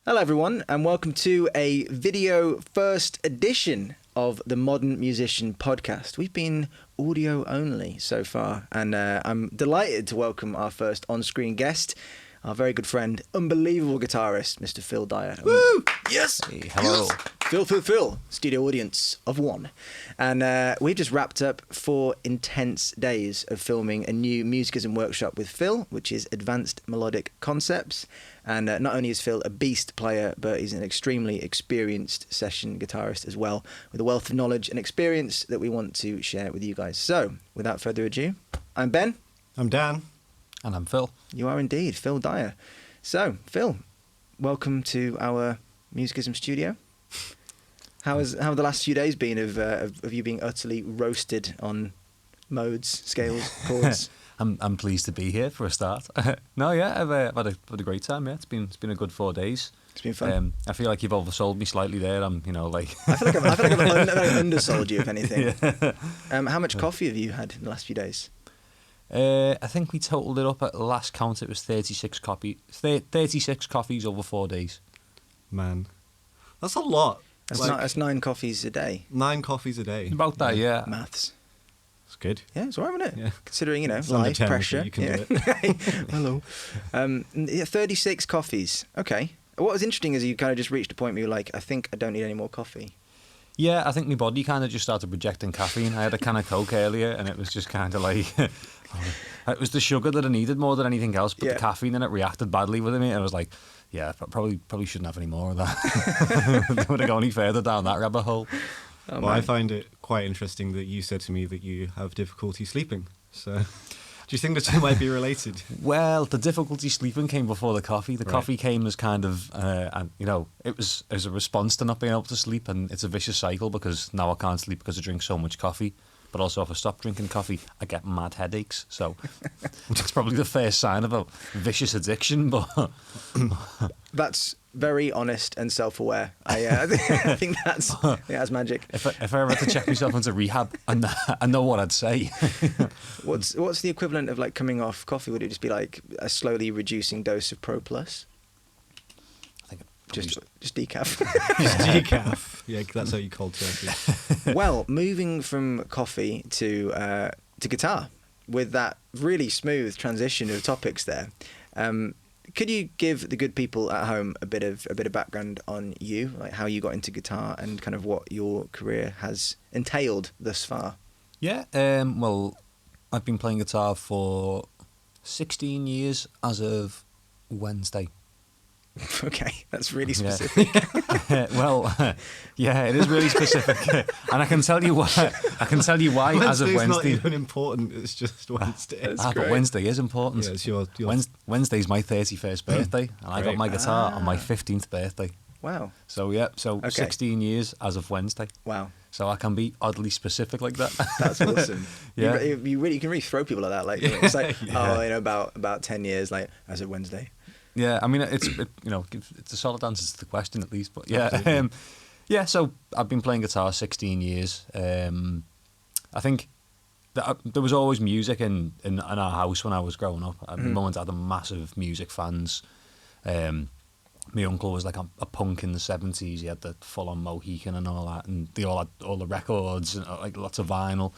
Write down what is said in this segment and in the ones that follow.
Hello everyone and welcome to a video first edition of the Modern Musician podcast. We've been audio only so far and I'm delighted to welcome our first on-screen guest, our very good friend, unbelievable guitarist, Mr. Phil Dyer. Woo! Yes! Hey, hello. Phil, studio audience of one. And we've just wrapped up 4 intense days of filming a new Musicisum workshop with Phil, which is Advanced Melodic Concepts. And not only is Phil a beast player, but he's an extremely experienced session guitarist as well, with a wealth of knowledge and experience that we want to share with you guys. So, without further ado, I'm Ben. I'm Dan. And I'm Phil. You are indeed, Phil Dyer. So, Phil, welcome to our Musicisum studio. How have the last few days been of you being utterly roasted on modes, scales, chords? I'm pleased to be here for a start. No, yeah, I've had a great time. Yeah, it's been a good 4 days. It's been fun. I feel like you've oversold me slightly there. I feel like I've undersold you, if anything. Yeah. How much coffee have you had in the last few days? I think we totaled it up at last count. It was 36 coffees over 4 days. Man, that's a lot. That's 9 coffees a day. 9 coffees a day. About that, yeah. Maths. It's good. Yeah, it's all right, isn't it? Yeah. Considering, It's life, under 10, pressure. so you can do it. Hello. 36 coffees. Okay. What was interesting is you kind of just reached a point where you were like, I think I don't need any more coffee. Yeah, I think my body kind of just started rejecting caffeine. I had a can of Coke earlier, and it was just kind of like... it was the sugar that I needed more than anything else, but the caffeine, and it reacted badly with me, and I was like, yeah, probably shouldn't have any more of that. Don't want to go any further down that rabbit hole. Well, I find it quite interesting that you said to me that you have difficulty sleeping. So, do you think the two might be related? Well, the difficulty sleeping came before the coffee. The coffee came as kind of, it was as a response to not being able to sleep, and it's a vicious cycle because now I can't sleep because I drink so much coffee. But also, if I stop drinking coffee, I get mad headaches. So, it's probably the first sign of a vicious addiction. But that's very honest and self-aware. I think that's magic. If I ever had to check myself into rehab, I know what I'd say. What's the equivalent of like coming off coffee? Would it just be like a slowly reducing dose of Pro Plus? I think just decaf. Just decaf. Yeah, that's how you cold turkey. Well, moving from coffee to guitar, with that really smooth transition of topics there. Could you give the good people at home a bit of background on you, like how you got into guitar and kind of what your career has entailed thus far? Yeah, well, I've been playing guitar for 16 years as of Wednesday. Okay, that's really specific. Yeah. Well, yeah, it is really specific, and I can tell you why. As of Wednesday, not even important. It's just Wednesday. But Wednesday is important. Yeah, it's your Wednesday's my 31st birthday, and I got my guitar on my 15th birthday. Wow. So 16 years as of Wednesday. Wow. So I can be oddly specific like that. That's awesome. Yeah. You can really throw people like that. Like it's like about 10 years like as of Wednesday. Yeah, I mean it's a solid answer to the question at least, but yeah, So I've been playing guitar 16 years. I think that there was always music in our house when I was growing up. My mum and dad are massive music fans. My uncle was like a punk in the 70s. He had the full-on Mohican and all that, and they all had all the records and like lots of vinyl.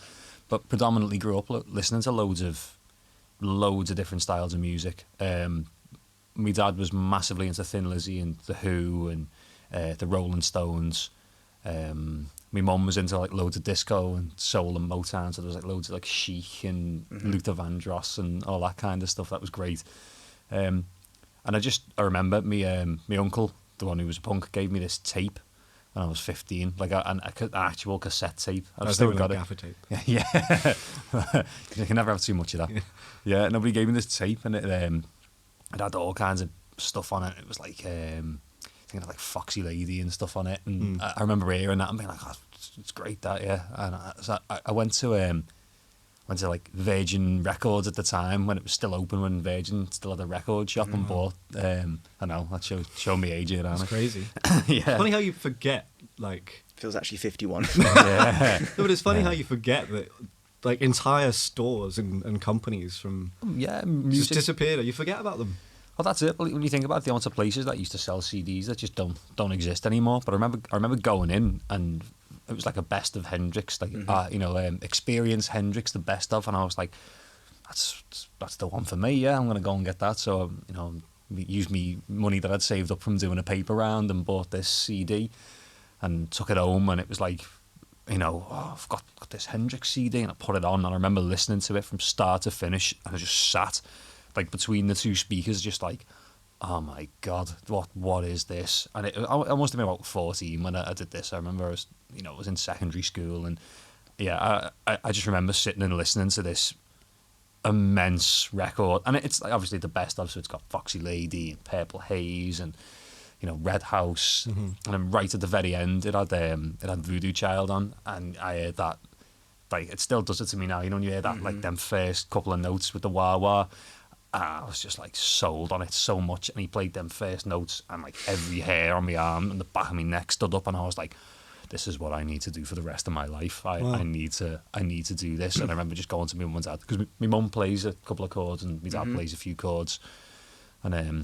But predominantly grew up listening to loads of different styles of music. My dad was massively into Thin Lizzy and The Who and the Rolling Stones. My mum was into like loads of disco and soul and Motown, so there was like loads of like Chic and Luther Vandross and all that kind of stuff. That was great. And I remember my uncle, the one who was a punk, gave me this tape when I was 15, like an actual cassette tape. I've still got it. Gaffer tape. Yeah. You can never have too much of that. Yeah, nobody gave me this tape, and it had all kinds of stuff on it. It was like, I think it had like Foxy Lady and stuff on it. And I remember hearing that and being like, oh, it's great that, yeah. And so I went to like Virgin Records at the time when it was still open, when Virgin still had a record shop, and bought, I know, that showed me age here. That's crazy. Yeah. It's funny how you forget, like... Phil's actually 51. Yeah. No, but it's funny how you forget that like entire stores and companies from music just disappeared. You forget about them. Well, that's it. When you think about it, the amount of places that used to sell CDs that just don't exist anymore. But I remember going in, and it was like a best of Hendrix, like Experience Hendrix, the best of, and I was like, that's the one for me. Yeah, I'm gonna go and get that. So used me money that I'd saved up from doing a paper round and bought this CD, and took it home, and it was like, I've got this Hendrix CD, and I put it on, and I remember listening to it from start to finish, and I just sat like between the two speakers, just like, oh my God, what is this? And I must have been about 14 when I did this. I remember I was in secondary school, and yeah, I just remember sitting and listening to this immense record, and it's like obviously the best of, so it's got Foxy Lady and Purple Haze and Red House, and then right at the very end it had Voodoo Child on, and I heard that, like, it still does it to me now. When you hear that, like them first couple of notes with the wah wah, I was just like sold on it so much, and he played them first notes, and like every hair on my arm and the back of my neck stood up, and I was like, this is what I need to do for the rest of my life. I need to do this. And I remember just going to my mum and dad, because my mum plays a couple of chords and my dad plays a few chords, and I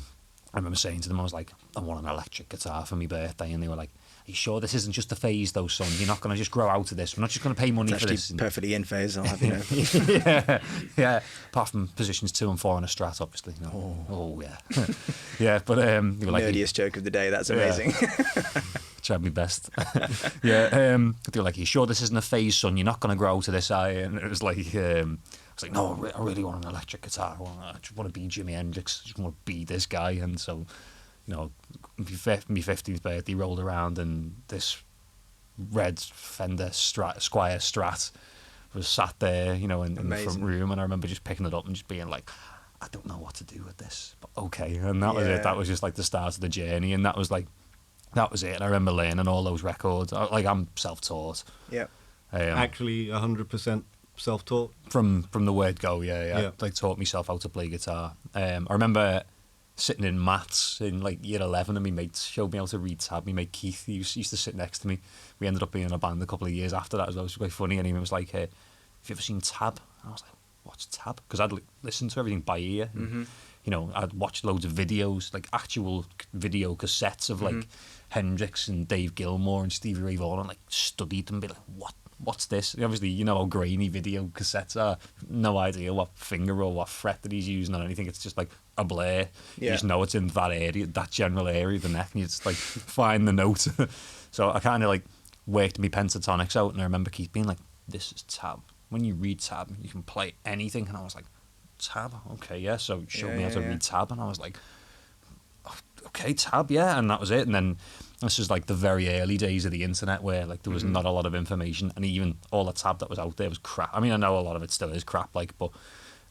remember saying to them, I was like, I want an electric guitar for my birthday, and they were like, are you sure this isn't just a phase though, son? You're not going to just grow out of this. We're not just going to pay money for this. Perfectly in phase, I'll have you know. yeah. Apart from positions 2 and 4 on a Strat, obviously. Oh yeah. Yeah, but they were like, nerdiest joke of the day. That's amazing. Yeah. Tried my best. Yeah. They were like, are you sure this isn't a phase, son? You're not going to grow out of this, are you? And it was like, I was like, no, I really want an electric guitar. I just want to be Jimi Hendrix. I just want to be this guy. And so, my 50th birthday rolled around, and this red Fender Squire Strat was sat there, in the front room, and I remember just picking it up and just being like, I don't know what to do with this, but okay. And that was it. That was just like the start of the journey, and that was it. And I remember learning all those records. Like, I'm self-taught. Yeah. Actually, 100% self-taught. From the word go, yeah. Like, taught myself how to play guitar. I remember sitting in maths in like year 11, and my mate showed me how to read tab. My mate Keith, he used to sit next to me. We ended up being in a band a couple of years after that as well. It was quite funny, and he was like, have you ever seen tab? And I was like, what's tab? Because I'd listened to everything by ear. And, I'd watched loads of videos, like actual video cassettes of like Hendrix and Dave Gilmour and Stevie Ray Vaughan, and like studied them and be like, what's this? And obviously, how grainy video cassettes are. No idea what finger or what fret that he's using or anything. It's just like a blur. Yeah. You just know it's in that area, that general area of the neck, and you just like find the note. So I kind of like worked my pentatonics out, and I remember Keith being like, this is tab. When you read tab, you can play anything. And I was like, tab? Okay, yeah. So he showed me how to read tab, and I was like, okay, tab, yeah. And that was it. And then this was like the very early days of the internet, where like there was not a lot of information, and even all the tab that was out there was crap. I mean, I know a lot of it still is crap, like, but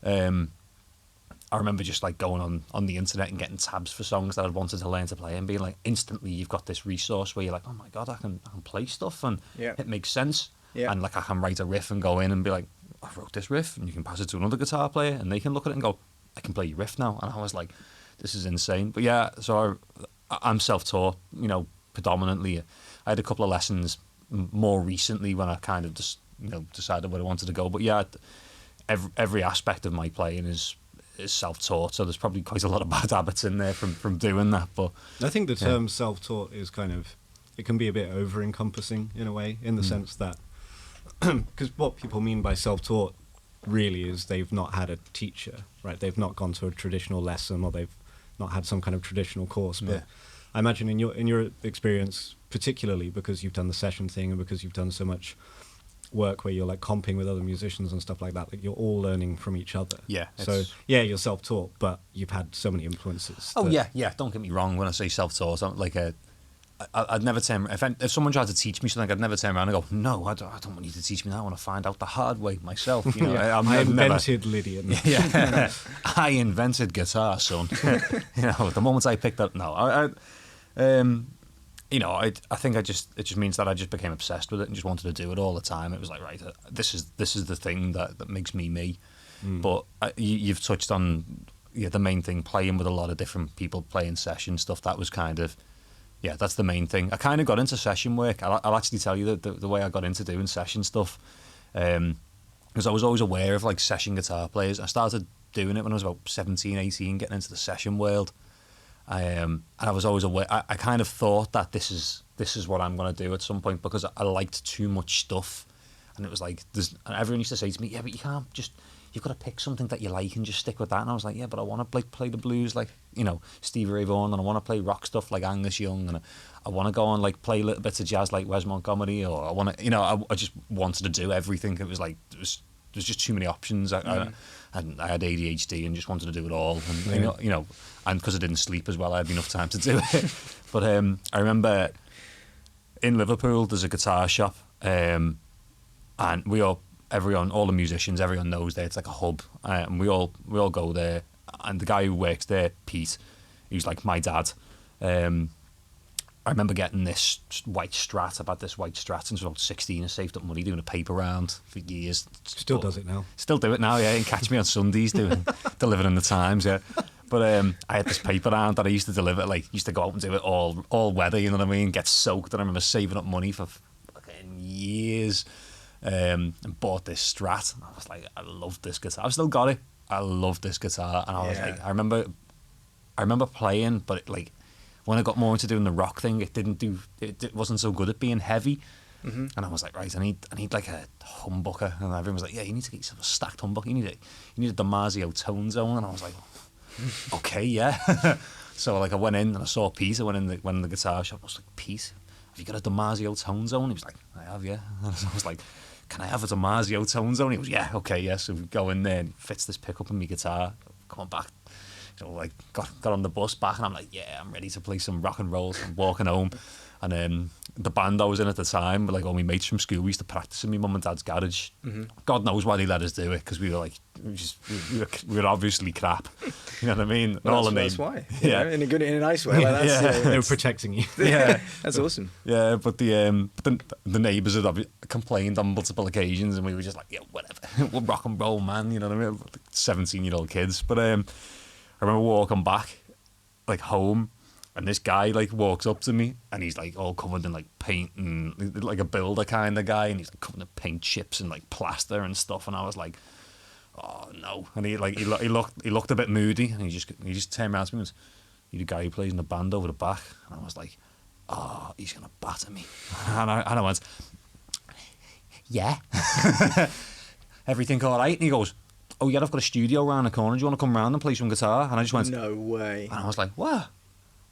I remember just like going on the internet and getting tabs for songs that I'd wanted to learn to play, and being like, instantly you've got this resource where you're like, oh my God, I can play stuff, and it makes sense. Yeah. And like I can write a riff and go in and be like, I wrote this riff, and you can pass it to another guitar player, and they can look at it and go, I can play your riff now. And I was like, this is insane. But yeah, so I'm self-taught, predominantly. I had a couple of lessons more recently when I kind of just, decided where I wanted to go. But yeah, every aspect of my playing is self-taught, so there's probably quite a lot of bad habits in there from doing that. But I think the term self-taught is kind of, it can be a bit over-encompassing in a way, in the sense that, because what people mean by self-taught really is they've not had a teacher, right? They've not gone to a traditional lesson, or they've not had some kind of traditional course. But I imagine in your experience, particularly because you've done the session thing and because you've done so much work where you're like comping with other musicians and stuff like that, like you're all learning from each other. Yeah. So yeah, you're self-taught, but you've had so many influences. Oh yeah. Don't get me wrong. When I say self-taught, I'm like I'd never turn. If someone tried to teach me something, I'd never turn around and go, "No, I don't want you to teach me that. I want to find out the hard way myself." I invented Lydian. Yeah, I invented guitar, son. The moment I picked up, I think it just means that I just became obsessed with it and just wanted to do it all the time. It was like, right, this is the thing that makes me me. But you've touched on the main thing, playing with a lot of different people, playing session stuff. That was kind of. Yeah, that's the main thing. I kind of got into session work. I'll actually tell you the way I got into doing session stuff, because I was always aware of like session guitar players. I started doing it when I was about 17, 18, getting into the session world. And I was always aware. I kind of thought that this is what I'm going to do at some point, because I liked too much stuff. And it was like, and everyone used to say to me, yeah, but you can't just, you've got to pick something that you like and just stick with that. And I was like, yeah, but I want to play the blues like, Stevie Ray Vaughan, and I want to play rock stuff like Angus Young, and I want to go and like play little bits of jazz like Wes Montgomery, or I want to, I just wanted to do everything. It was like, there's just too many options. I had ADHD and just wanted to do it all. And, and because I didn't sleep as well, I had enough time to do it. But I remember in Liverpool, there's a guitar shop, and everyone, all the musicians, everyone knows there. It's like a hub, and we all go there. And the guy who works there, Pete, he's like my dad. I remember getting this white Strat. I've had this white Strat since I was about 16. I saved up money doing a paper round for years. Still does it now. Still do it now, yeah. You can catch me on Sundays delivering the Times, yeah. But I had this paper round that I used to deliver. Like, used to go out and do it all weather, you know what I mean? Get soaked. And I remember saving up money for fucking years. And bought this Strat. And I was like, I love this guitar. I've still got it. I love this guitar. And I was like, I remember playing, but like, when I got more into doing the rock thing, it wasn't so good at being heavy. Mm-hmm. And I was like, right, I need like a humbucker. And everyone was like, yeah, you need to get yourself a stacked humbucker. You need a Damasio tone zone. And I was like, okay, yeah. So like I went in and I saw Pete. I went in the guitar shop. I was like, Pete, have you got a Damasio tone zone? He was like, I have, yeah. And I was like, can I have a Damasio tone zone? He was, yeah, okay, yeah. So we go in there and he fits this pickup in my guitar. Come on back. So like got on the bus back, and I'm like, yeah, I'm ready to play some rock and roll. So I'm walking home, and the band I was in at the time, like all my mates from school, we used to practice in my mum and dad's garage. Mm-hmm. God knows why they let us do it, because we were like, we were obviously crap. You know what I mean? Well, that's why. Yeah, in a nice way. Like that's, they were protecting you. Yeah, that's awesome. Yeah, but the neighbours had complained on multiple occasions, and we were just like, yeah, whatever, we're rock and roll, man. You know what I mean? 17-year-old kids, but I remember walking back, like home, and this guy like walks up to me, and he's like all covered in like paint and like a builder kind of guy, and he's like covered in paint chips and like plaster and stuff, and I was like, oh no, and he looked a bit moody, and he just turned around to me and was, you the guy who plays in the band over the back? And I was like, oh, he's gonna batter me, and I went, yeah, everything all right? And he goes, oh yeah, I've got a studio around the corner. Do you want to come round and play some guitar? And I just went, no way. And I was like, what?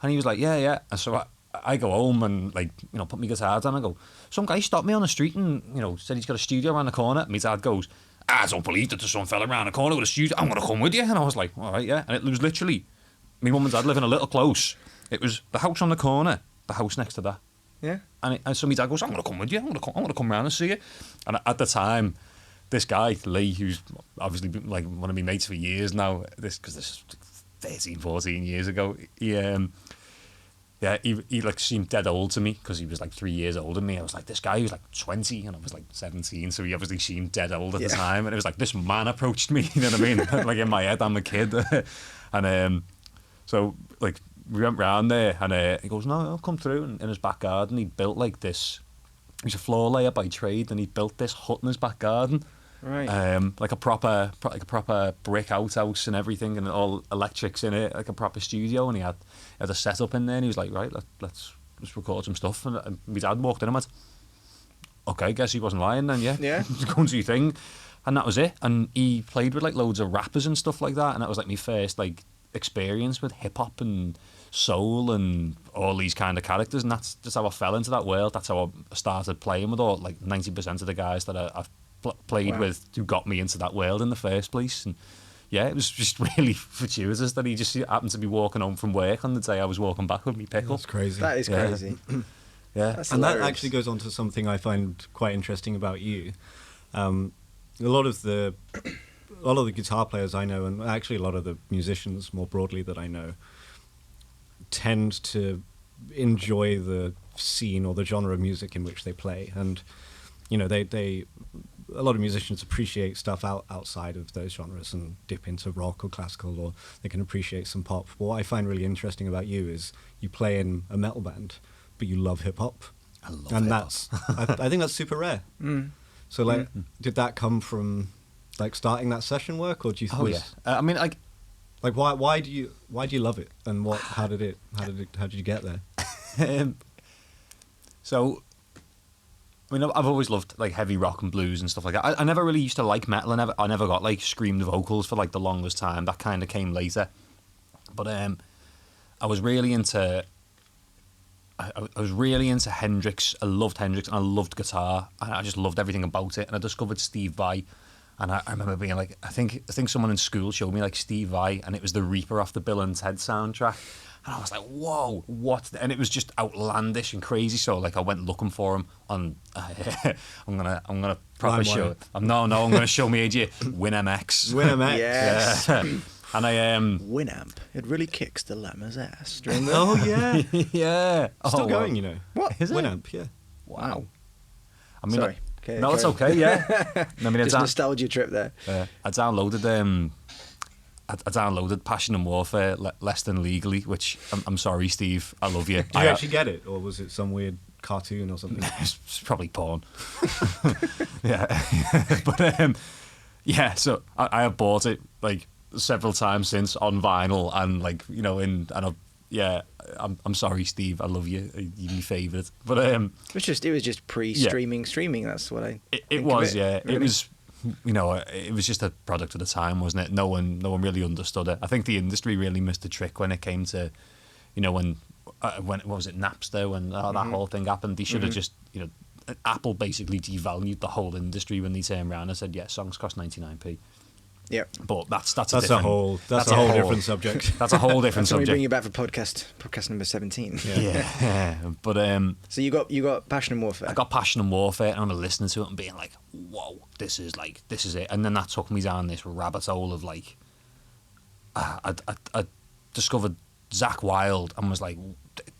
And he was like, yeah. And so I go home and like, put my guitar down. I go, some guy stopped me on the street and, said he's got a studio around the corner. And my dad goes, I don't believe that there's some fella around the corner with a studio. I'm going to come with you. And I was like, all right, yeah. And it was literally, my mum and dad living a little close. It was the house on the corner, the house next to that. Yeah. And so my dad goes, I'm going to come with you. I'm going to come round and see you. And at the time, this guy, Lee, who's obviously been like one of my mates for years now, because this is 13, 14 years ago, he like seemed dead old to me, because he was like 3 years older than me. I was like, this guy who's like 20 and I was like 17, so he obviously seemed dead old at the time. And it was like, this man approached me, you know what I mean? Like in my head, I'm a kid. And so like we went round there, and he goes, no, I'll come through. And in his back garden, he built like this. He's a floor layer by trade, and he built this hut in his back garden. Right. Like a proper brick outhouse and everything, and all electrics in it, like a proper studio. And he had a setup in there, and he was like, right, let's record some stuff. And my dad walked in and went, okay, guess he wasn't lying then, yeah. Yeah. Go and do your thing. And that was it. And he played with like loads of rappers and stuff like that. And that was like my first like experience with hip hop and soul and all these kind of characters. And that's just how I fell into that world. That's how I started playing with all like 90% of the guys that I've played with, who got me into that world in the first place. And yeah, it was just really fortuitous that he just happened to be walking home from work on the day I was walking back with me pickle. That's crazy. That is crazy. Yeah. That's and hilarious. that actually goes on to something I find quite interesting about you. A lot of the guitar players I know, and actually a lot of the musicians more broadly that I know, tend to enjoy the scene or the genre of music in which they play. And they a lot of musicians appreciate stuff outside of those genres and dip into rock or classical, or they can appreciate some pop. But what I find really interesting about you is you play in a metal band, but you love hip hop. I love and hip-hop. That's I think that's super rare. Mm. So like, did that come from like starting that session work, or do you? Oh yeah. I mean, like why do you love it, and how did you get there? So, I mean, I've always loved like heavy rock and blues and stuff like that. I never really used to like metal. I never got like screamed vocals for like the longest time. That kind of came later. But I was really into. I was really into Hendrix. I loved Hendrix and I loved guitar. I just loved everything about it. And I discovered Steve Vai, and I remember being like, I think someone in school showed me like Steve Vai, and it was the Reaper off the Bill and Ted soundtrack. And I was like, whoa, what? And it was just outlandish and crazy. So like I went looking for him on. I'm gonna probably show it. I'm gonna show me age. WinMX. WinMX. Yes. Yeah. And I Winamp. It really kicks the llama's ass. Do you remember? Oh yeah. yeah. Still going, wow. you know. What? Is it? Winamp, yeah. Wow. I mean, Sorry. Okay, no, it's carry on. okay. Yeah. I mean, Just nostalgia trip there. I downloaded I downloaded Passion and Warfare less than legally, which I'm sorry, Steve, I love you. Did you actually get it, or was it some weird cartoon or something? It's probably porn. Yeah, but yeah. So I have bought it like several times since on vinyl, and like I'm sorry, Steve, I love you. You're my favourite. But it was just pre-streaming streaming. That's what I. It was, really. It was. It was just a product of the time, wasn't it? No one really understood it. I think the industry really missed a trick when it came to, when what was it, Napster, when that whole thing happened. They should have just, Apple basically devalued the whole industry when they turned around and said, yeah, songs cost 99p. Yeah, but that's a whole different subject. That's a whole different so subject. we bring you back for podcast number 17. Yeah. But so you got Passion and Warfare. I got Passion and Warfare, and I remember listening to it and being like, whoa, this is it. And then that took me down this rabbit hole of like, I discovered Zakk Wylde and was like,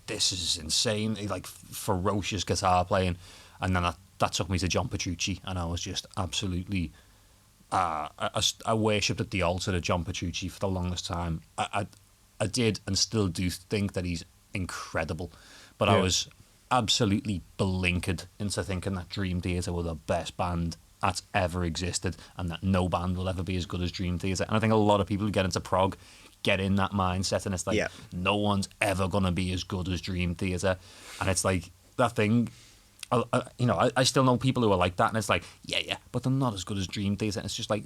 this is insane. He, like, ferocious guitar playing, and then that took me to John Petrucci, and I was just absolutely. I worshipped at the altar of John Petrucci for the longest time. I did and still do think that he's incredible, but I was absolutely blinkered into thinking that Dream Theater were the best band that's ever existed, and that no band will ever be as good as Dream Theater. And I think a lot of people who get into prog get in that mindset, and it's like no one's ever gonna be as good as Dream Theater, and it's like that thing. I still know people who are like that, and it's like, yeah, but they're not as good as Dream Theater. And it's just like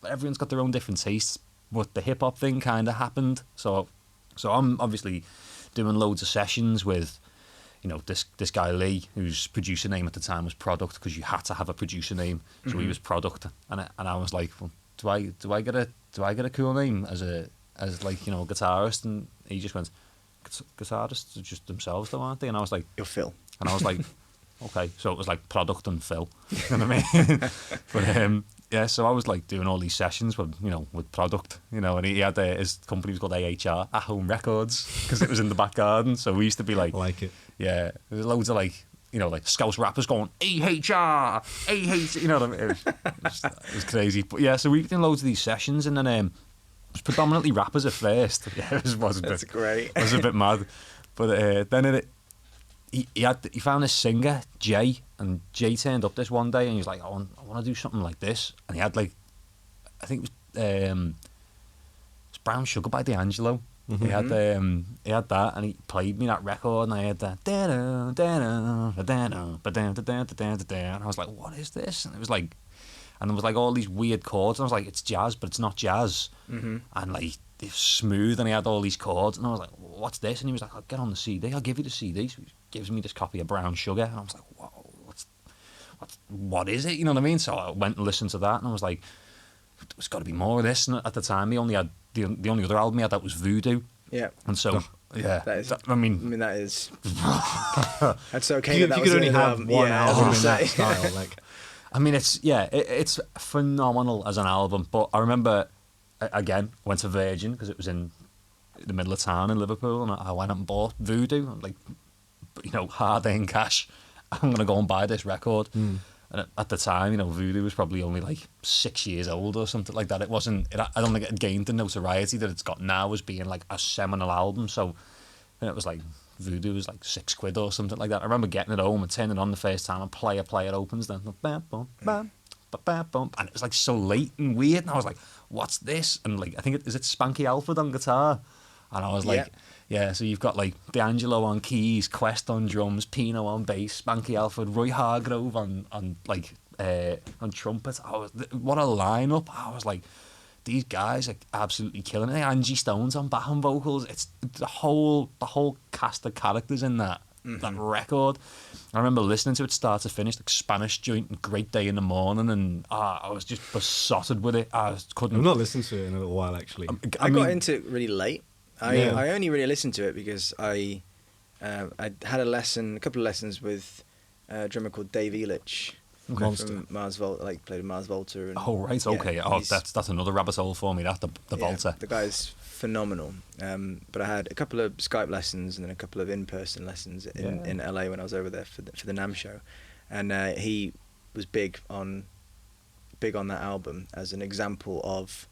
everyone's got their own different tastes. But the hip hop thing kind of happened, so I'm obviously doing loads of sessions with, this guy Lee, whose producer name at the time was Product, because you had to have a producer name, so he was Product, and I was like, well, do I get a cool name as like guitarist? And he just went, guitarists are just themselves though, aren't they? And I was like, you're Phil, and I was like. Okay, so it was like Product and Phil, you know what I mean? But so I was like doing all these sessions with Product, and he had his company was called AHR, At Home Records, because it was in the back garden. So we used to be like it. Yeah, there's loads of like Scouse rappers going AHR, you know what I mean? It was crazy, but yeah. So we were doing loads of these sessions, and then it was predominantly rappers at first. Yeah, it was a bit. That's great. It was a bit mad, but then he found this singer, Jay, and Jay turned up this one day and he was like, I want to do something like this. And he had like, I think it was Brown Sugar by D'Angelo. Mm-hmm. He had that, and he played me that record, and I had that and I was like, what is this? And it was like, and there was like all these weird chords, and I was like, it's jazz, but it's not jazz. Mm-hmm. And like, it's smooth, and he had all these chords, and I was like, what's this? And he was like, I'll get on the CD, I'll give you the CD. So he gives me this copy of Brown Sugar, and I was like, whoa, what is it? You know what I mean? So I went and listened to that, and I was like, there's got to be more of this. And at the time, he only had the only other album he had that was Voodoo. Yeah. And so, yeah, I mean that is. That's okay. You could only have one album in that style, like. I mean, it's phenomenal as an album. But I remember, again, went to Virgin because it was in the middle of town in Liverpool, and I went and bought Voodoo. I'm like, hard-earned cash. I'm gonna go and buy this record. Mm. And at the time, Voodoo was probably only like 6 years old or something like that. It wasn't. I don't think it had gained the notoriety that it's got now as being like a seminal album. So, it was like Voodoo was like £6 or something like that. I remember getting it home and turning it on the first time, and player opens, then bam, bam, bam, ba-ba-bum, and it was like so late and weird, and I was like, what's this? And like, I think is it Spanky Alfred on guitar? And I was like, yeah, so you've got like D'Angelo on keys, Quest on drums, Pino on bass, Spanky Alfred, Roy Hargrove on trumpet. What a lineup. I was like, these guys are absolutely killing it. Angie Stone's on backing vocals. It's the whole cast of characters in that record. I remember listening to it start to finish, like Spanish Joint and Great Day in the Morning, and I was just besotted with it. I couldn't. I've not listened to it in a little while, actually. I got into it really late. I only really listened to it because I had a couple of lessons with a drummer called Dave Elitch from Mars Volta, like played with Mars Volta. And, oh right, okay. That's another rabbit hole for me. That the Volta. The guy's phenomenal. But I had a couple of Skype lessons and then a couple of in-person lessons in LA when I was over there for the NAMM show, and he was big on that album as an example of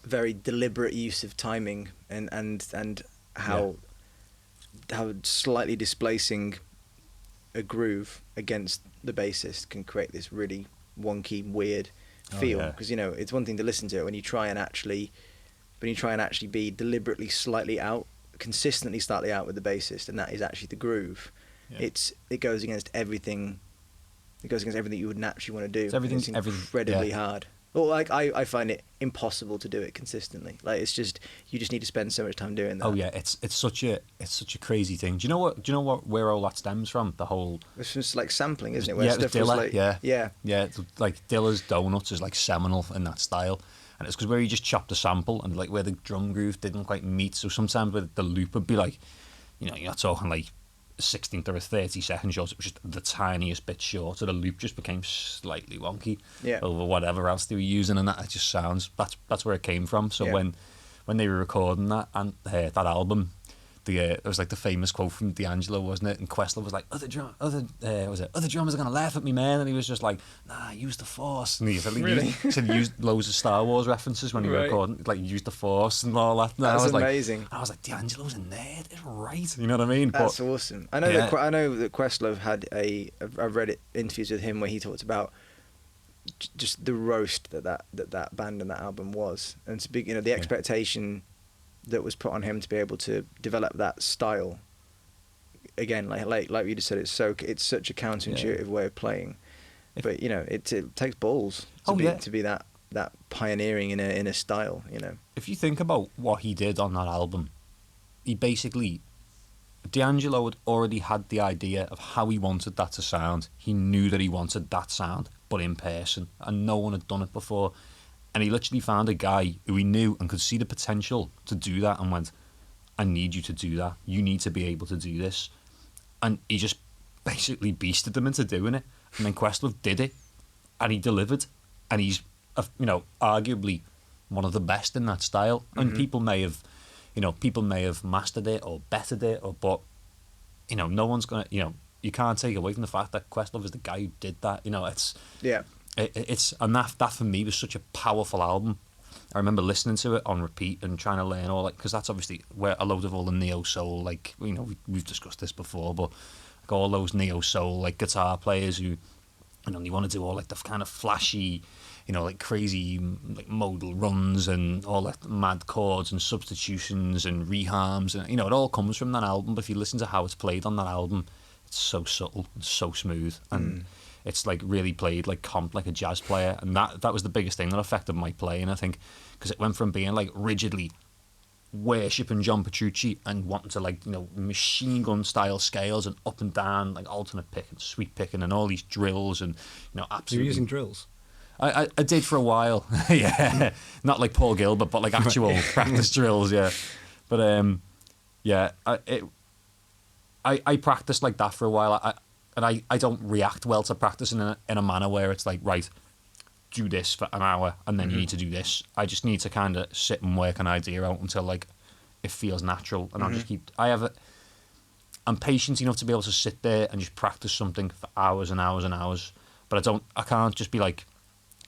very deliberate use of timing and how slightly displacing a groove against the bassist can create this really wonky, weird feel. Because it's one thing to listen to it when you try and actually be deliberately consistently slightly out with the bassist, and that is actually the groove. Yeah. It goes against everything. It goes against everything you would naturally want to do. It's incredibly hard. Well, like I find it impossible to do it consistently. Like you just need to spend so much time doing that. Oh yeah, it's such a crazy thing. Do you know where all that stems from? The whole. It's just like sampling, isn't it? Where it was Diller. Like, yeah. It's like Diller's Donuts is like seminal in that style, and it's because where you just chopped a sample and like where the drum groove didn't quite meet. So sometimes where the loop would be like, you're not talking like 16th or a 30-second short. It was just the tiniest bit short, so the loop just became slightly wonky over whatever else they were using, and that just sounds. That's where it came from. So when they were recording that and that album, it was like the famous quote from D'Angelo, wasn't it? And Questlove was like, other drummers are gonna laugh at me, man, and he was just like, nah, use the Force. And he said he used loads of Star Wars references when he was recording, like use the Force and all that. And That's amazing. I was like, D'Angelo's a nerd, it's right. You know what I mean? That's awesome. I know that Questlove had I've read interviews with him where he talked about just the roast that band and that album was, and to be the expectation that was put on him to be able to develop that style. Again, like you just said, it's such a counterintuitive way of playing, but it takes balls to be that pioneering in a style. If you think about what he did on that album, he basically, D'Angelo had already had the idea of how he wanted that to sound. He knew that he wanted that sound, but in person, and no one had done it before. And he literally found a guy who he knew and could see the potential to do that, and went, I need you to do that. You need to be able to do this. And he just basically beasted them into doing it. And then Questlove did it, and he delivered. And he's, arguably one of the best in that style. And people may have mastered it or bettered it, but no one's gonna, you can't take away from the fact that Questlove is the guy who did that. And that for me was such a powerful album. I remember listening to it on repeat and trying to learn all, because that's obviously where a load of all the neo soul, like we've discussed this before, but like all those neo soul like guitar players who they want to do all like the kind of flashy, like crazy like modal runs and all that mad chords and substitutions and reharms, and it all comes from that album. But if you listen to how it's played on that album, it's so subtle, it's so smooth, and it's like really played like a jazz player, and that was the biggest thing that affected my playing, I think, because it went from being like rigidly worshipping John Petrucci and wanting to like machine gun style scales and up and down like alternate pick and sweep picking and all these drills and absolutely. You're using drills? I did for a while, yeah, not like Paul Gilbert, but like actual practice drills, yeah. But I practiced like that for a while. I don't react well to practice in a manner where it's like, right, do this for an hour and then you need to do this. I just need to kind of sit and work an idea out until like it feels natural, and I'll just keep. I'm patient enough to be able to sit there and just practice something for hours and hours and hours. But I can't just be like,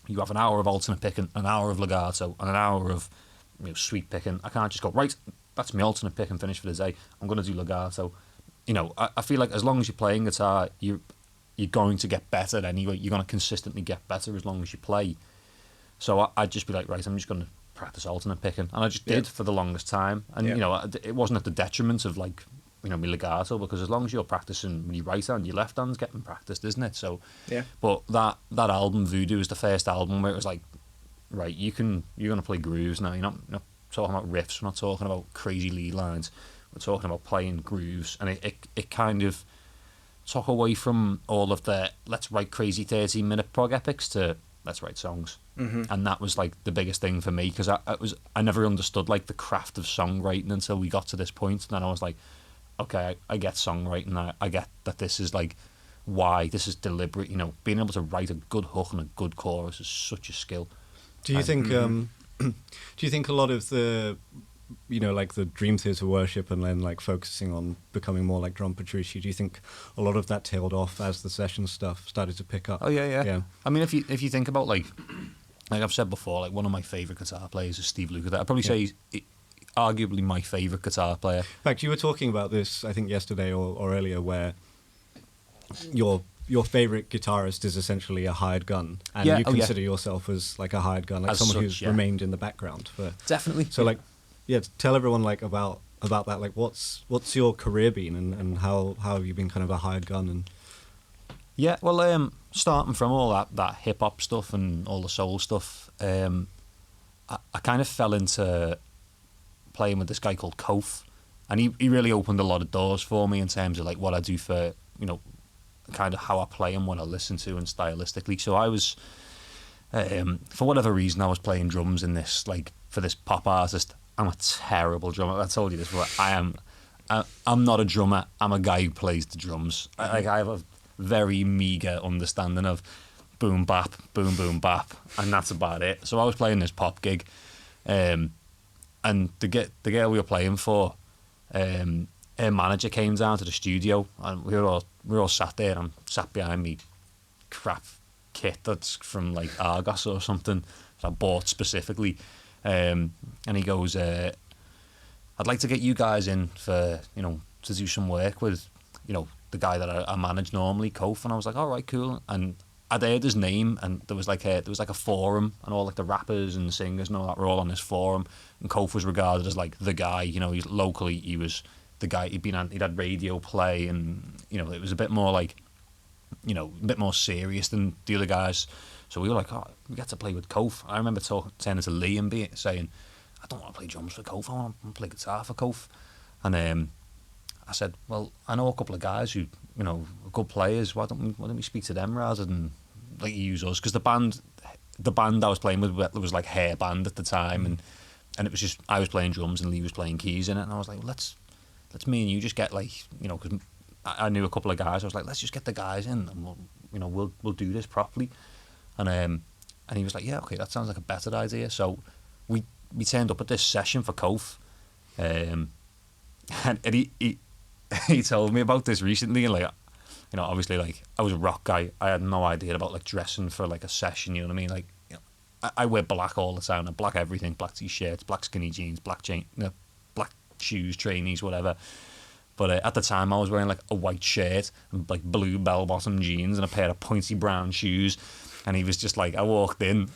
you have an hour of alternate picking, an hour of legato, and an hour of sweep picking. I can't just go, right, that's my alternate pick and finish for the day. I'm going to do legato. I feel like as long as you're playing guitar, you're going to get better anyway. You're going to consistently get better as long as you play. So I'd just be like, right, I'm just going to practice alternate picking, and I just did for the longest time. And you know, it wasn't at the detriment of like, you know, my legato, because as long as you're practicing with your right hand, your left hand's getting practiced, isn't it? So but that album Voodoo is the first album where it was like, right, you're going to play grooves now. You're not talking about riffs. We're not talking about crazy lead lines. We're talking about playing grooves, and it kind of took away from all of the let's write crazy 13-minute prog epics to let's write songs. And that was like the biggest thing for me, because I never understood like the craft of songwriting until we got to this point. And then I was like, okay, I get songwriting. I get that this is like why this is deliberate. You know, being able to write a good hook and a good chorus is such a skill. Do you think? Do you think a lot of the, you know, like the Dream Theater worship and then like focusing on becoming more like Drum Petrucci, do you think a lot of that tailed off as the session stuff started to pick up? Oh yeah. I mean, if you think about like I've said before, like one of my favourite guitar players is Steve Lukather. I'd probably say he's arguably my favourite guitar player. In fact, you were talking about this, I think yesterday or earlier, where your favourite guitarist is essentially a hired gun, and you consider yourself as like a hired gun, like as someone who's remained in the background for definitely. So like, tell everyone like about that. Like, what's your career been, and how have you been kind of a hired gun? And yeah, well, starting from all that hip hop stuff and all the soul stuff, I kind of fell into playing with this guy called Kof, and he really opened a lot of doors for me in terms of like what I do for, you know, kind of how I play and what I listen to and stylistically. So I was, for whatever reason, I was playing drums in this, like, for this pop artist. I'm a terrible drummer. I told you this before. I'm not a drummer. I'm a guy who plays the drums. I have a very meager understanding of boom bap, boom boom bap, and that's about it. So I was playing this pop gig, and the girl we were playing for, her manager came down to the studio, and we were all sat there, and I'm sat behind me crap kit that's from like Argos or something that I bought specifically, and he goes, I'd like to get you guys in for, you know, to do some work with, you know, the guy that I manage normally, Kof. And I was like, all right, cool. And I'd heard his name, and there was like a forum, and all like the rappers and the singers and all that were all on this forum, and Kof was regarded as like the guy. You know, he was the guy. He'd had radio play, and you know, it was a bit more like, you know, a bit more serious than the other guys. So we were like, oh, we get to play with Kof. I remember turning to Lee and saying, I don't want to play drums for Kof, I want to play guitar for Kof. And I said, well, I know a couple of guys who, you know, are good players. Why don't we speak to them rather than like use us? Because the band I was playing with was like hair band at the time, and it was just I was playing drums and Lee was playing keys in it, and I was like, well, let's me and you just get like, you know, because I knew a couple of guys. I was like, let's just get the guys in, and we'll do this properly. And he was like, yeah, okay, that sounds like a better idea. So we turned up at this session for Kof, and he told me about this recently, and like, you know, obviously, like, I was a rock guy. I had no idea about like dressing for like a session. You know what I mean? Like, you know, I wear black all the time. I black everything: black t-shirts, black skinny jeans, black black shoes, trainees, whatever. But at the time, I was wearing like a white shirt and like blue bell-bottom jeans and a pair of pointy brown shoes. And he was just like, I walked in,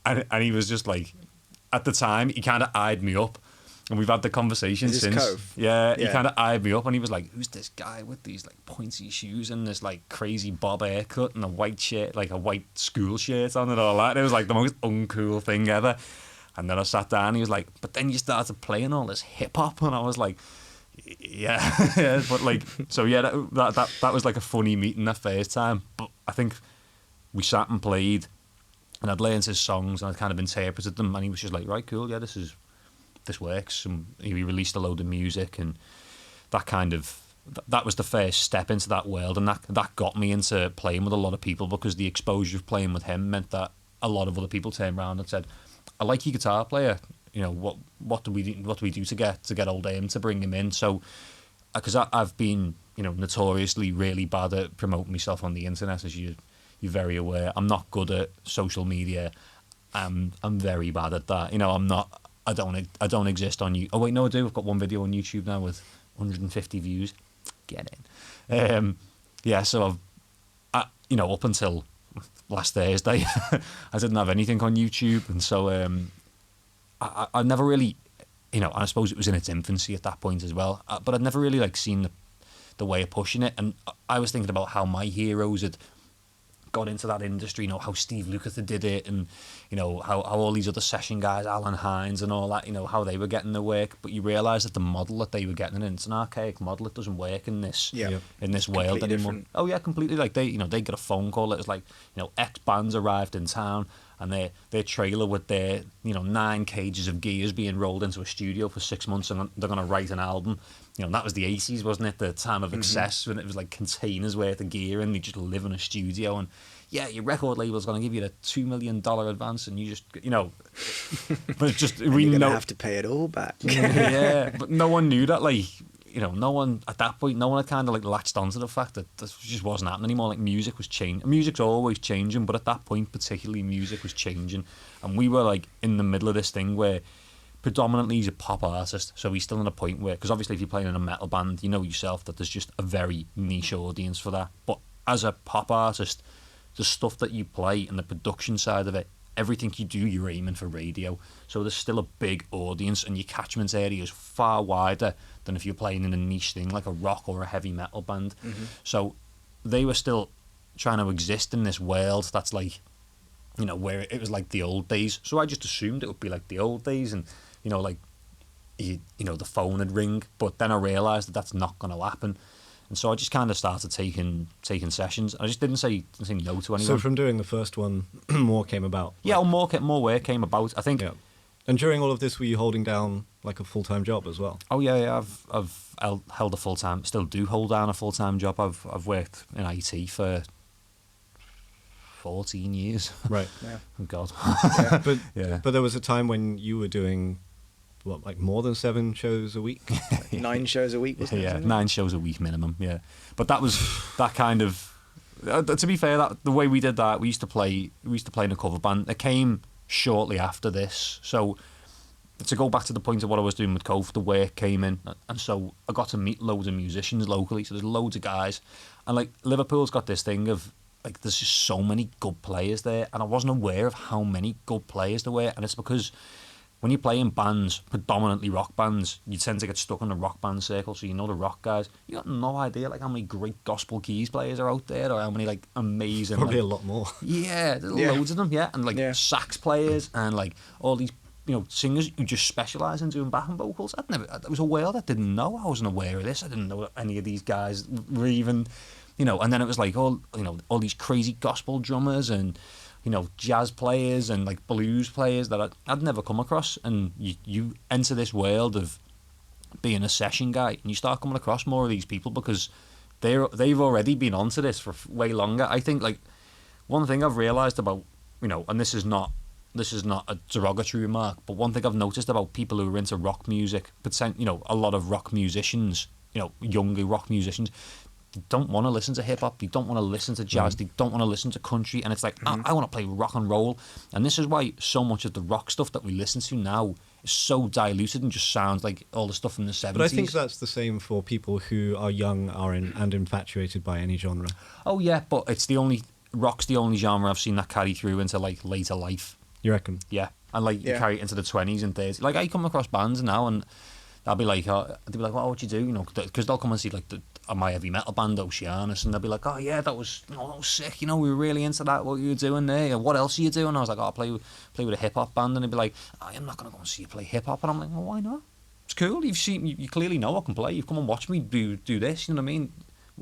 and he was just like, at the time, he kind of eyed me up. And we've had the conversation since. Kof? Yeah, he kind of eyed me up, and he was like, who's this guy with these like pointy shoes and this like crazy bob haircut and a white shirt, like a white school shirt on and all that. And it was like the most uncool thing ever. And then I sat down, and he was like, but then you started playing all this hip hop, and I was like, yeah, but like, so yeah, that was like a funny meeting that first time. But I think we sat and played, and I'd learned his songs, and I'd kind of interpreted them, and he was just like, right, cool, yeah, this works. And he released a load of music, and that was the first step into that world, and that got me into playing with a lot of people, because the exposure of playing with him meant that a lot of other people turned around and said, I like your guitar player. You know, what do we do to get old Aim to bring him in? So, because I've been, you know, notoriously really bad at promoting myself on the internet, as you're very aware. I'm not good at social media. I'm very bad at that. You know, I don't exist on you. Oh wait, no, I do. I've got one video on YouTube now with 150 views. Get in. Yeah, so up until last Thursday, I didn't have anything on YouTube, and so I never really, and I suppose it was in its infancy at that point as well. But I'd never really seen the way of pushing it, and I was thinking about how my heroes had got into that industry, how Steve Lukather did it, and how all these other session guys, Alan Hines and all that, how they were getting the work. But you realise that the model that they were getting in, it's an archaic model. It doesn't work in this in this world anymore. Different. Oh yeah, completely. They they get a phone call. It was X bands arrived in town, and their trailer with their 9 cages of gears being rolled into a studio for 6 months, and they're going to write an album. That was the 80s, wasn't it? The time of excess, when it was containers worth of gear, and you just live in a studio, and your record label's going to give you the $2 million advance, and you just, but it's just, we you're know. Gonna have to pay it all back. Yeah, but no one knew that, no one, at that point, no one had kind of latched onto the fact that this just wasn't happening anymore. Music was changing. Music's always changing, but at that point, particularly, music was changing. And we were in the middle of this thing where predominantly he's a pop artist, so he's still in a point where, because obviously if you're playing in a metal band, you know yourself that there's just a very niche audience for that. But as a pop artist, the stuff that you play and the production side of it, everything you do, you're aiming for radio. So there's still a big audience, and your catchment area is far wider than if you're playing in a niche thing like a rock or a heavy metal band. So they were still trying to exist in this world that's where it was like the old days. So I just assumed it would be like the old days, and the phone would ring. But then I realised that that's not going to happen. And so I just kind of started taking sessions. I just didn't say no to anyone. So from doing the first one, more came about? Yeah, more work came about, I think. Yeah. And during all of this, were you holding down a full-time job as well? Oh yeah. I've held a full-time, still do hold down a full-time job. I've worked in IT for 14 years. Right. Yeah. Oh God. Yeah. But there was a time when you were doing more than 7 shows a week? 9 shows a week, wasn't it? Yeah, 9 shows a week minimum. Yeah, but that was that kind of. To be fair, that the way we did that, we used to play in a cover band. It came shortly after this, so to go back to the point of what I was doing with Cove, the work came in, and so I got to meet loads of musicians locally. So there's loads of guys, and Liverpool's got this thing of there's just so many good players there, and I wasn't aware of how many good players there were, and it's because when you play in bands, predominantly rock bands, you tend to get stuck in the rock band circle, so the rock guys. You got no idea how many great gospel keys players are out there, or how many amazing. Probably a lot more. Yeah, there's loads of them. Yeah, and sax players and all these singers who just specialise in doing backing vocals. It was a world I didn't know. I wasn't aware of this. I didn't know that any of these guys were even, And then it was all these crazy gospel drummers and jazz players and blues players that I'd never come across. And you enter this world of being a session guy, and you start coming across more of these people because they've already been onto this for way longer. I think one thing I've realised about and this is not a derogatory remark, but one thing I've noticed about people who are into rock music, a lot of rock musicians, younger rock musicians, don't want to listen to hip-hop, they don't want to listen to jazz, they don't want to listen to country, and it's I want to play rock and roll. And this is why so much of the rock stuff that we listen to now is so diluted and just sounds like all the stuff from the 70s. But I think that's the same for people who are young and infatuated by any genre. Oh yeah, but rock's the only genre I've seen that carry through into later life. You reckon? Yeah, and you carry it into the 20s and 30s. I come across bands now, and they'll be they'll be well, what you do, because they'll come and see my heavy metal band Oceanus, and they'll be oh yeah, that was sick, we were really into that, what you were doing there, what else are you doing? I was I play with a hip hop band, and they'd be I'm not gonna go and see you play hip hop, and I'm well, why not? It's cool. You clearly know I can play. You've come and watched me do this. You know what I mean?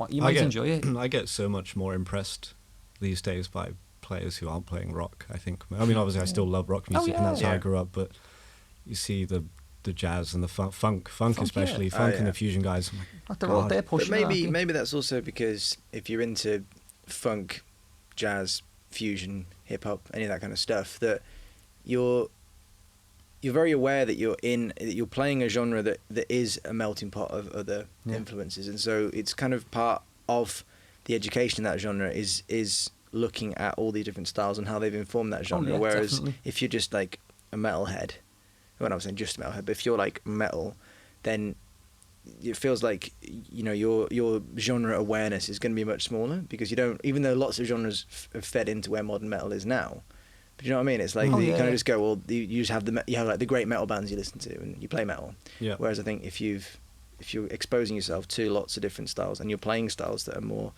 You might enjoy it. I get so much more impressed these days by players who aren't playing rock. I think. I mean, obviously, I still love rock music, and that's how I grew up. But you see the jazz and the funk especially, and the fusion guys. They're out there pushing. But maybe that's also because if you're into funk, jazz, fusion, hip hop, any of that kind of stuff, that you're very aware that you're playing a genre that is a melting pot of other influences, and so it's kind of part of the education in that genre is looking at all these different styles and how they've informed that genre. Whereas definitely. if you're just a metalhead, well, I'm saying just a metalhead, but if you're metal, then it feels like, you know, your genre awareness is going to be much smaller, because you don't, even though lots of genres have fed into where modern metal is now. But you know what I mean? It's like you kind of just go, well, you just have you have like the great metal bands you listen to and you play metal. Yeah. Whereas I think if you're exposing yourself to lots of different styles and you're playing styles that are more,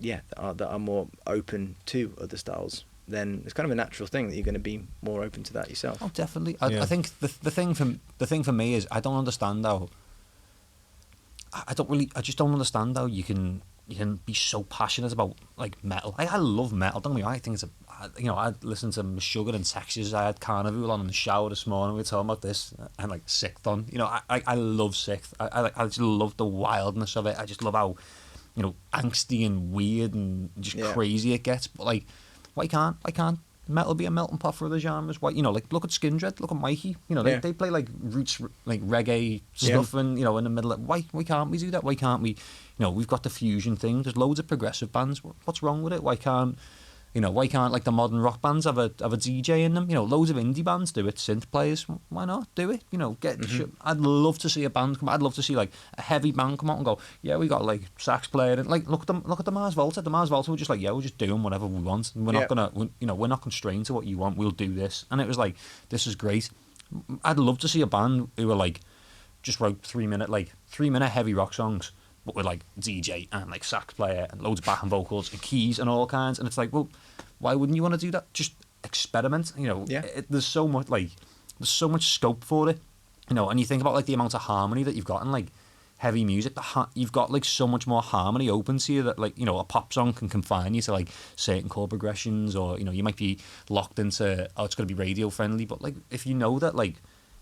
that are more open to other styles, then it's kind of a natural thing that you're going to be more open to that yourself. Oh, definitely. I think the thing for me is I don't understand how. I just don't understand how you can be so passionate about like metal. I love metal. Don't get me wrong. I think I listened to Meshuggah and Texas. I had Carnival on in the shower this morning. We were talking about this and like Sixth on. You know, I love Sixth. I just love the wildness of it. I just love how, you know, angsty and weird and just crazy it gets. But like, why can't metal be a melting pot for other genres? Why, you know, like look at Skindred, look at Mikey. You know, they play like roots, like reggae stuff, and you know, in the middle. Why can't we do that? Why can't we? You know, we've got the fusion thing. There's loads of progressive bands. What's wrong with it? Why can't like the modern rock bands have a DJ in them? You know, loads of indie bands do it. Synth players, why not do it? You know, I'd love to see a band come. I'd love to see like a heavy band come out and go, yeah, we got like sax player, and like look at the Mars Volta. The Mars Volta were just like, yeah, we're just doing whatever we want. And we're not constrained to what you want. We'll do this, and it was like, this is great. I'd love to see a band who were like, just wrote 3 minute heavy rock songs, but with like DJ and like sax player and loads of backing vocals and keys and all kinds. And it's like, well, why wouldn't you want to do that? Just experiment. You know, there's so much scope for it. You know, and you think about like the amount of harmony that you've got in like heavy music. You've got like so much more harmony open to you that like, you know, a pop song can confine you to like certain chord progressions, or you know, you might be locked into it's going to be radio friendly. But like if you know that like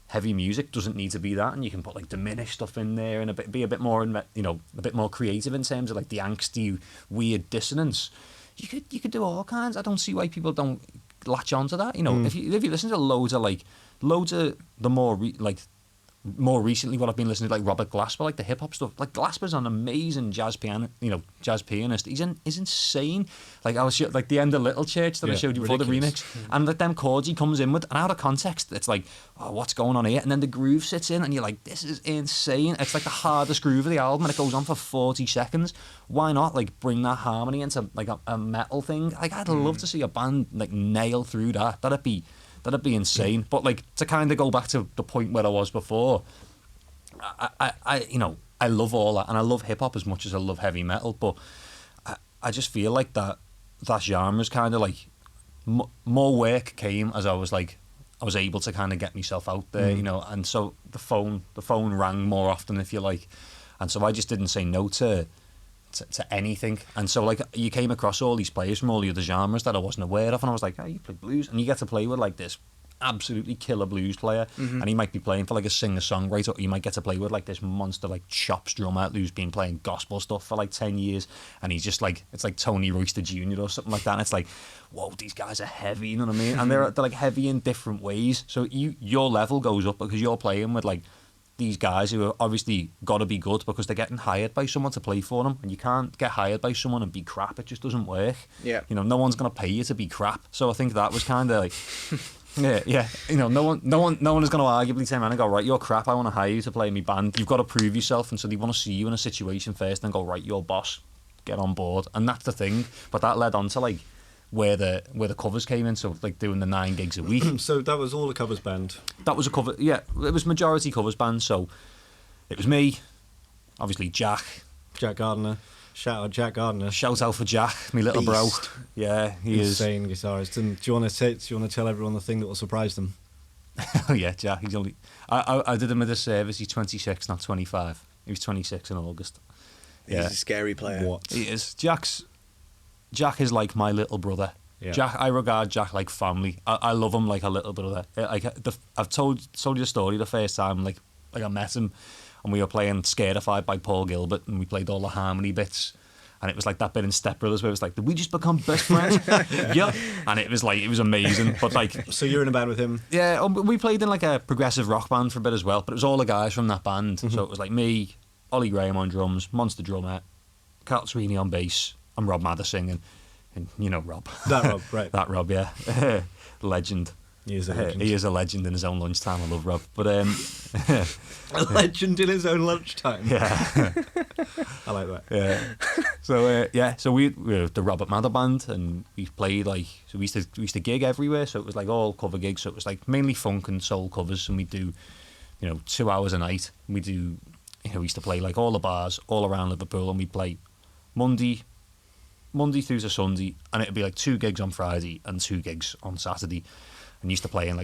heavy music doesn't need to be that, and you can put like diminished stuff in there and be a bit more, you know, a bit more creative in terms of like the angsty weird dissonance. You could do all kinds. I don't see why people don't latch onto that. You know, if you listen to loads of the more recently what I've been listening to, like Robert Glasper, like the hip hop stuff. Like Glasper's an amazing jazz pianist. He's insane. Like I was like the end of Little Church that I showed you before, the remix, and like them chords he comes in with, and out of context, it's like, oh, what's going on here? And then the groove sits in, and you're like, this is insane. It's like the hardest groove of the album, and it goes on for 40 seconds. Why not like bring that harmony into like a metal thing? Like I'd love to see a band like nail through that. That'd be insane. But like to kind of go back to the point where I was before, I love all that, and I love hip hop as much as I love heavy metal. But I just feel like that genre's kind of like more work came as I was able to kind of get myself out there, you know. And so the phone rang more often, if you like, and so I just didn't say no to anything. And so like you came across all these players from all the other genres that I wasn't aware of, and I was like, oh, you play blues, and you get to play with like this absolutely killer blues player, and he might be playing for like a singer-songwriter, or you might get to play with like this monster like chops drummer who's been playing gospel stuff for like 10 years, and he's just like, it's like Tony Royster Jr. or something like that, and it's like, whoa, these guys are heavy, you know what I mean? And they're like heavy in different ways, so your level goes up because you're playing with like these guys who are obviously got to be good because they're getting hired by someone to play for them, and you can't get hired by someone and be crap. It just doesn't work. Yeah, you know, no one's gonna pay you to be crap. So I think that was kind of like, yeah. You know, no one is gonna arguably turn around and go, right, you're crap, I want to hire you to play in my band. You've got to prove yourself, and so they want to see you in a situation first, and go, right, you're boss, get on board, and that's the thing. But that led on to like where the covers came in, so like doing the 9 gigs a week. So that was all a covers band? That was a cover, yeah, it was majority covers band, so it was me, obviously Jack Gardner. Shout out Jack Gardner. Shout out for Jack, my little bro. Yeah, he is. Insane guitarist. And do you want to tell everyone the thing that will surprise them? Oh yeah, Jack, he's only, I did him a disservice, he's 26, not 25. He was 26 in August. He's a scary player. What? He is. Jack is like my little brother. Yeah. I regard Jack like family. I love him like a little brother. I've told you the story the first time like I met him, and we were playing Scarified by Paul Gilbert, and we played all the harmony bits, and it was like that bit in Step Brothers where it was like, did we just become best friends? Yeah. And it was amazing. But like, so you're in a band with him? Yeah, we played in like a progressive rock band for a bit as well, but it was all the guys from that band. So it was like me, Ollie Graham on drums, Monster drummer, Carl Sweeney on bass, and Rob Mather singing. And you know Rob. That Rob, right. That Rob, yeah. Legend. He is a legend. He is a legend in his own lunchtime. I love Rob, but A legend in his own lunchtime. yeah, I like that. so we were the Robert Mather band, and we played we used to gig everywhere. So it was like all cover gigs. So it was like mainly funk and soul covers, and we do 2 hours a night. We do we used to play like all the bars all around Liverpool, and we play Monday through to Sunday, and it'd be like 2 gigs on Friday and 2 gigs on Saturday. And used to play in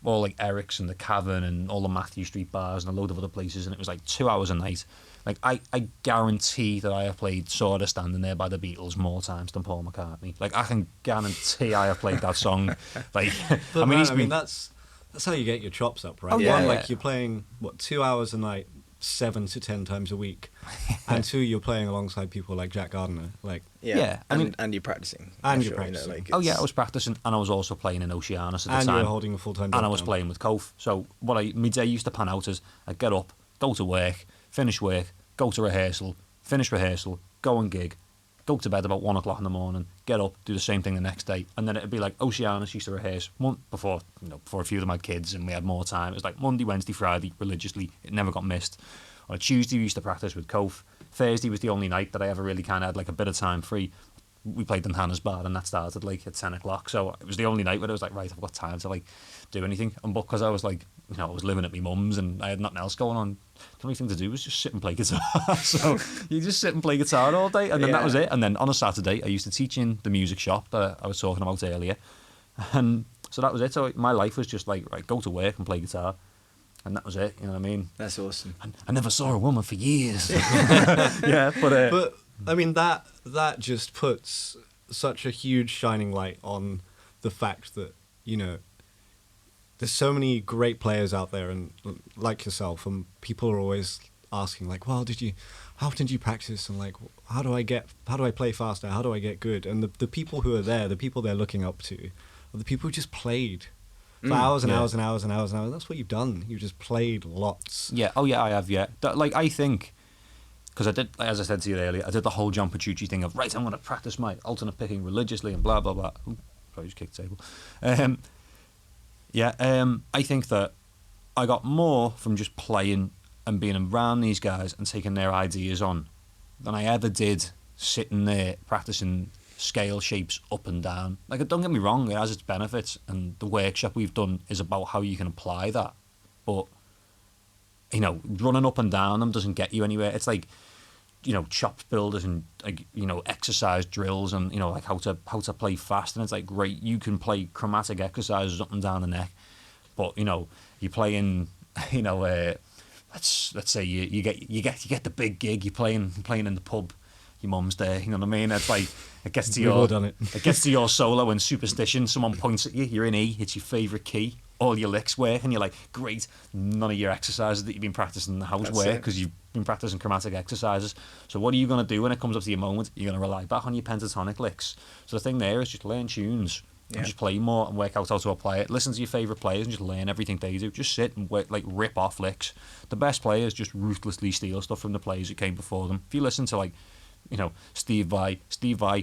all Eric's and the Cavern and all the Matthew Street bars and a load of other places, and it was like 2 hours a night. Like I guarantee that I have played "Sorta Standing There" by the Beatles more times than Paul McCartney. Like I can guarantee I have played that song. Like But that's how you get your chops up, right? Oh, yeah. One, like you're playing 2 hours a night, 7 to 10 times a week, and 2, you're playing alongside people like Jack Gardner, like and you're practicing. And I'm you're sure, practicing. I was practicing, and I was also playing in Oceanus at the and time. you're holding a full-time job And I was now. playing with Kof. So my day used to pan out as I'd get up, go to work, finish work, go to rehearsal, finish rehearsal, go and gig, go to bed about 1 o'clock in the morning, get up, do the same thing the next day, and then it'd be like Oceanus used to rehearse before a few of them had kids and we had more time. It was like Monday, Wednesday, Friday religiously. It never got missed. On a Tuesday we used to practice with Kof. Thursday was the only night that I ever really kind of had like a bit of time free. We played in Hannah's bar, and that started like at 10 o'clock. So it was the only night where I was like, right, I've got time to like do anything. And because I was like, I was living at my mum's and I had nothing else going on, the only thing to do was just sit and play guitar. So you just sit and play guitar all day, and then that was it. And then on a Saturday, I used to teach in the music shop that I was talking about earlier. And so that was it. So my life was just like, right, go to work and play guitar. And that was it, you know what I mean? That's awesome. And I never saw a woman for years. Yeah, But I mean that just puts such a huge shining light on the fact that there's so many great players out there, and like yourself, and people are always asking like, well, how often did you practice, and like how do I play faster, how do I get good? And the people who are there, the people they're looking up to, are the people who just played for hours and hours and hours and hours and hours. That's what you've done. You've just played lots. Yeah. Oh, yeah, I have, yeah. I think, because I did, as I said to you earlier, I did the whole John Petrucci thing of, right, I'm going to practice my alternate picking religiously and blah, blah, blah. Ooh, sorry, just kicked the table. I think that I got more from just playing and being around these guys and taking their ideas on than I ever did sitting there practicing scale shapes up and down. Like, don't get me wrong, it has its benefits, and the workshop we've done is about how you can apply that. But, running up and down them doesn't get you anywhere. It's like, chopped builders and, like, exercise drills and, like how to play fast. And it's like, great, you can play chromatic exercises up and down the neck. But, you're playing, let's say you get the big gig, you're playing in the pub, your mum's there, you know what I mean? It's like, it gets to We've all done it. It gets to your solo and Superstition, someone points at you, you're in E, it's your favourite key, all your licks work, and you're like, great, none of your exercises that you've been practicing in the house work because you've been practicing chromatic exercises. So what are you going to do when it comes up to your moment? You're going to rely back on your pentatonic licks. So the thing there is just learn tunes and just play more and work out how to apply it. Listen to your favourite players and just learn everything they do. Just sit and work, like rip off licks. The best players just ruthlessly steal stuff from the players who came before them. If you listen to like, Steve Vai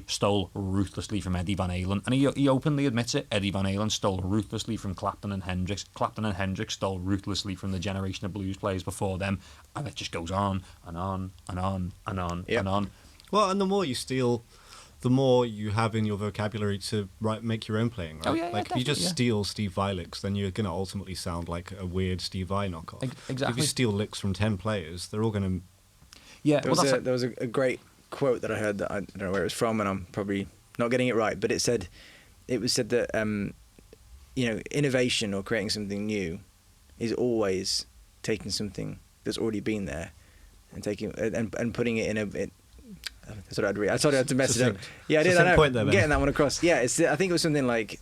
stole ruthlessly from Eddie Van Halen, and he openly admits it. Eddie Van Halen stole ruthlessly from Clapton and Hendrix. Clapton and Hendrix stole ruthlessly from the generation of blues players before them, and it just goes on and on and on and on and on. Well, and the more you steal, the more you have in your vocabulary to make your own playing, right? Oh, yeah, like if you just steal Steve Vai licks, then you're going to ultimately sound like a weird Steve Vai knockoff. Exactly. If you steal licks from 10 players, they're all going to... Yeah, There was a great quote that I heard that I don't know where it was from, and I'm probably not getting it right, but it was said that innovation or creating something new is always taking something that's already been there and taking and putting it in a. Sorry, I had to mess it up. Yeah, I did. I know. Point there, getting that one across. Yeah, I think it was something like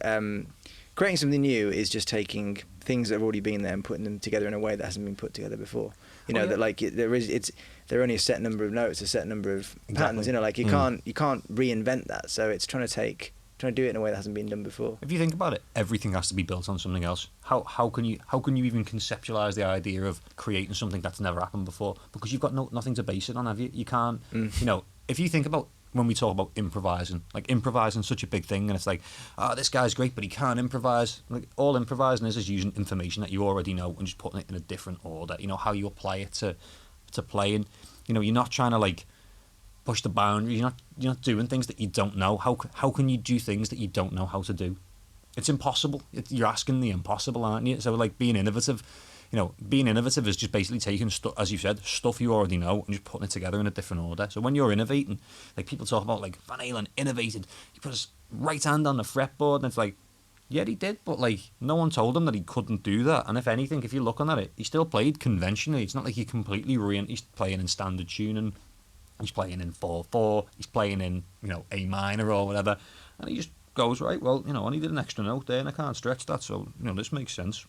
creating something new is just taking things that have already been there and putting them together in a way that hasn't been put together before. That like there are only a set number of notes, a set number of patterns. Like you can't reinvent that. So it's trying to do it in a way that hasn't been done before. If you think about it, everything has to be built on something else. How can you even conceptualize the idea of creating something that's never happened before? Because you've got nothing to base it on, have you? You can't. If you think about when we talk about improvising, like improvising is such a big thing, and it's like, oh, this guy's great, but he can't improvise. Like all improvising is using information that you already know and just putting it in a different order. You know, how you apply it to playing. You know, you're not trying to like push the boundaries. You're not doing things that you don't know. How can you do things that you don't know how to do? It's impossible. You're asking the impossible, aren't you? So like being innovative. You know, being innovative is just basically taking as you said, stuff you already know and just putting it together in a different order. So when you're innovating, like people talk about like Van Halen innovated, he put his right hand on the fretboard, and it's like, yeah, he did, but like no one told him that he couldn't do that. And if anything, if you're looking at it, he still played conventionally. It's not like he completely ruined. He's playing in standard tuning, he's playing in 4/4, he's playing in, you know, A minor or whatever, and he just goes, right, well, you know, I needed an extra note there and I can't stretch that, so you know, this makes sense.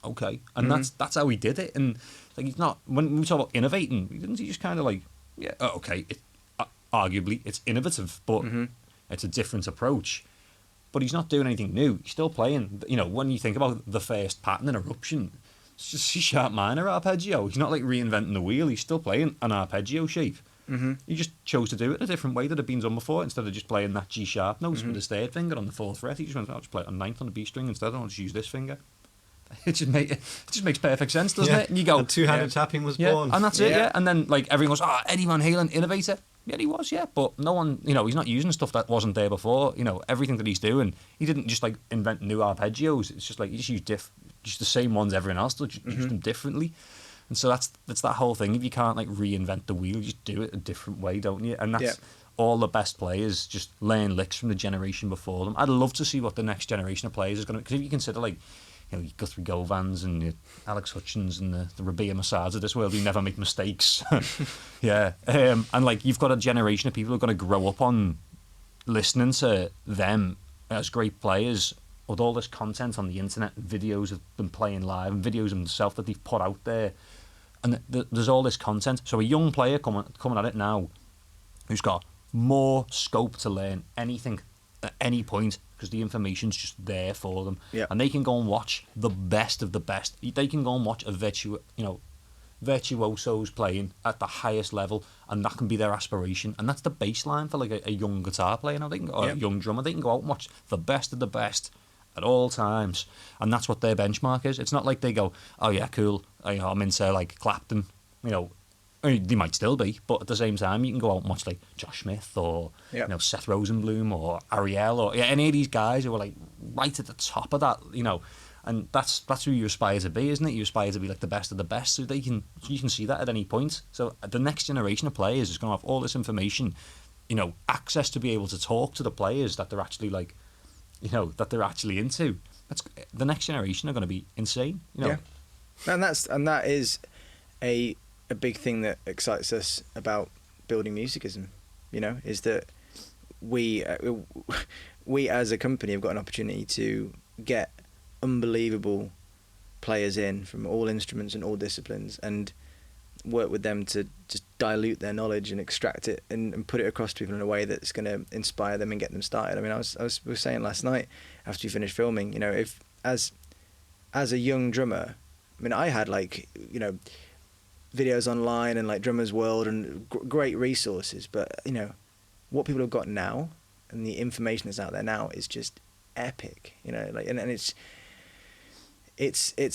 Okay, and that's how he did it. And like, he's not, when we talk about innovating, he just kind of like, yeah, okay, arguably it's innovative, but it's a different approach. But he's not doing anything new. He's still playing. You know, when you think about the first pattern in Eruption, it's just C sharp minor arpeggio. He's not like reinventing the wheel. He's still playing an arpeggio shape. He just chose to do it a different way that had been done before. Instead of just playing that G sharp note with his third finger on the 4th fret, he just went, I'll just play it on 9th on the B string instead. I'll just use this finger. It just makes perfect sense, doesn't it? And you go, and two-handed tapping was born. And that's it, yeah. And then like everyone goes, Eddie Van Halen, innovator. Yeah, he was, yeah. But no one, you know, he's not using stuff that wasn't there before. You know, everything that he's doing, he didn't just like invent new arpeggios. It's just like he just used just the same ones everyone else does, just use them differently. And so that's that whole thing. If you can't like reinvent the wheel, you just do it a different way, don't you? And that's all the best players just learn licks from the generation before them. I'd love to see what the next generation of players is going to, because if you consider like, you know, your Guthrie Govans and your Alex Hutchins and the Rabea Massads of this world who never make mistakes. Yeah. And like, you've got a generation of people who are going to grow up on listening to them as great players with all this content on the internet, videos of them playing live and videos of themselves that they've put out there. And there's all this content. So a young player coming at it now who's got more scope to learn anything at any point, because the information's just there for them, and they can go and watch the best of the best. They can go and watch a virtuosos playing at the highest level, and that can be their aspiration, and that's the baseline for like a young guitar player. Now they can, or a young drummer, they can go out and watch the best of the best at all times, and that's what their benchmark is. It's not like they go, oh yeah, cool, you know, I'm into like Clapton, you know. I mean, they might still be, but at the same time, you can go out and watch like Josh Smith or you know, Seth Rosenblum or Ariel or any of these guys who are like right at the top of that, you know. And that's who you aspire to be, isn't it? You aspire to be like the best of the best, so you can see that at any point. So the next generation of players is going to have all this information, you know, access to be able to talk to the players that they're actually like, you know, that they're actually into. The next generation are going to be insane, you know. Yeah, and that is a big thing that excites us about building Musicism, you know, is that we as a company have got an opportunity to get unbelievable players in from all instruments and all disciplines and work with them to just dilute their knowledge and extract it and put it across to people in a way that's going to inspire them and get them started. I mean, we were saying last night after we finished filming, you know, if as a young drummer, I mean, I had like, you know, videos online and like Drummers World and great resources, but you know what people have got now and the information that's out there now is just epic, you know, like and it's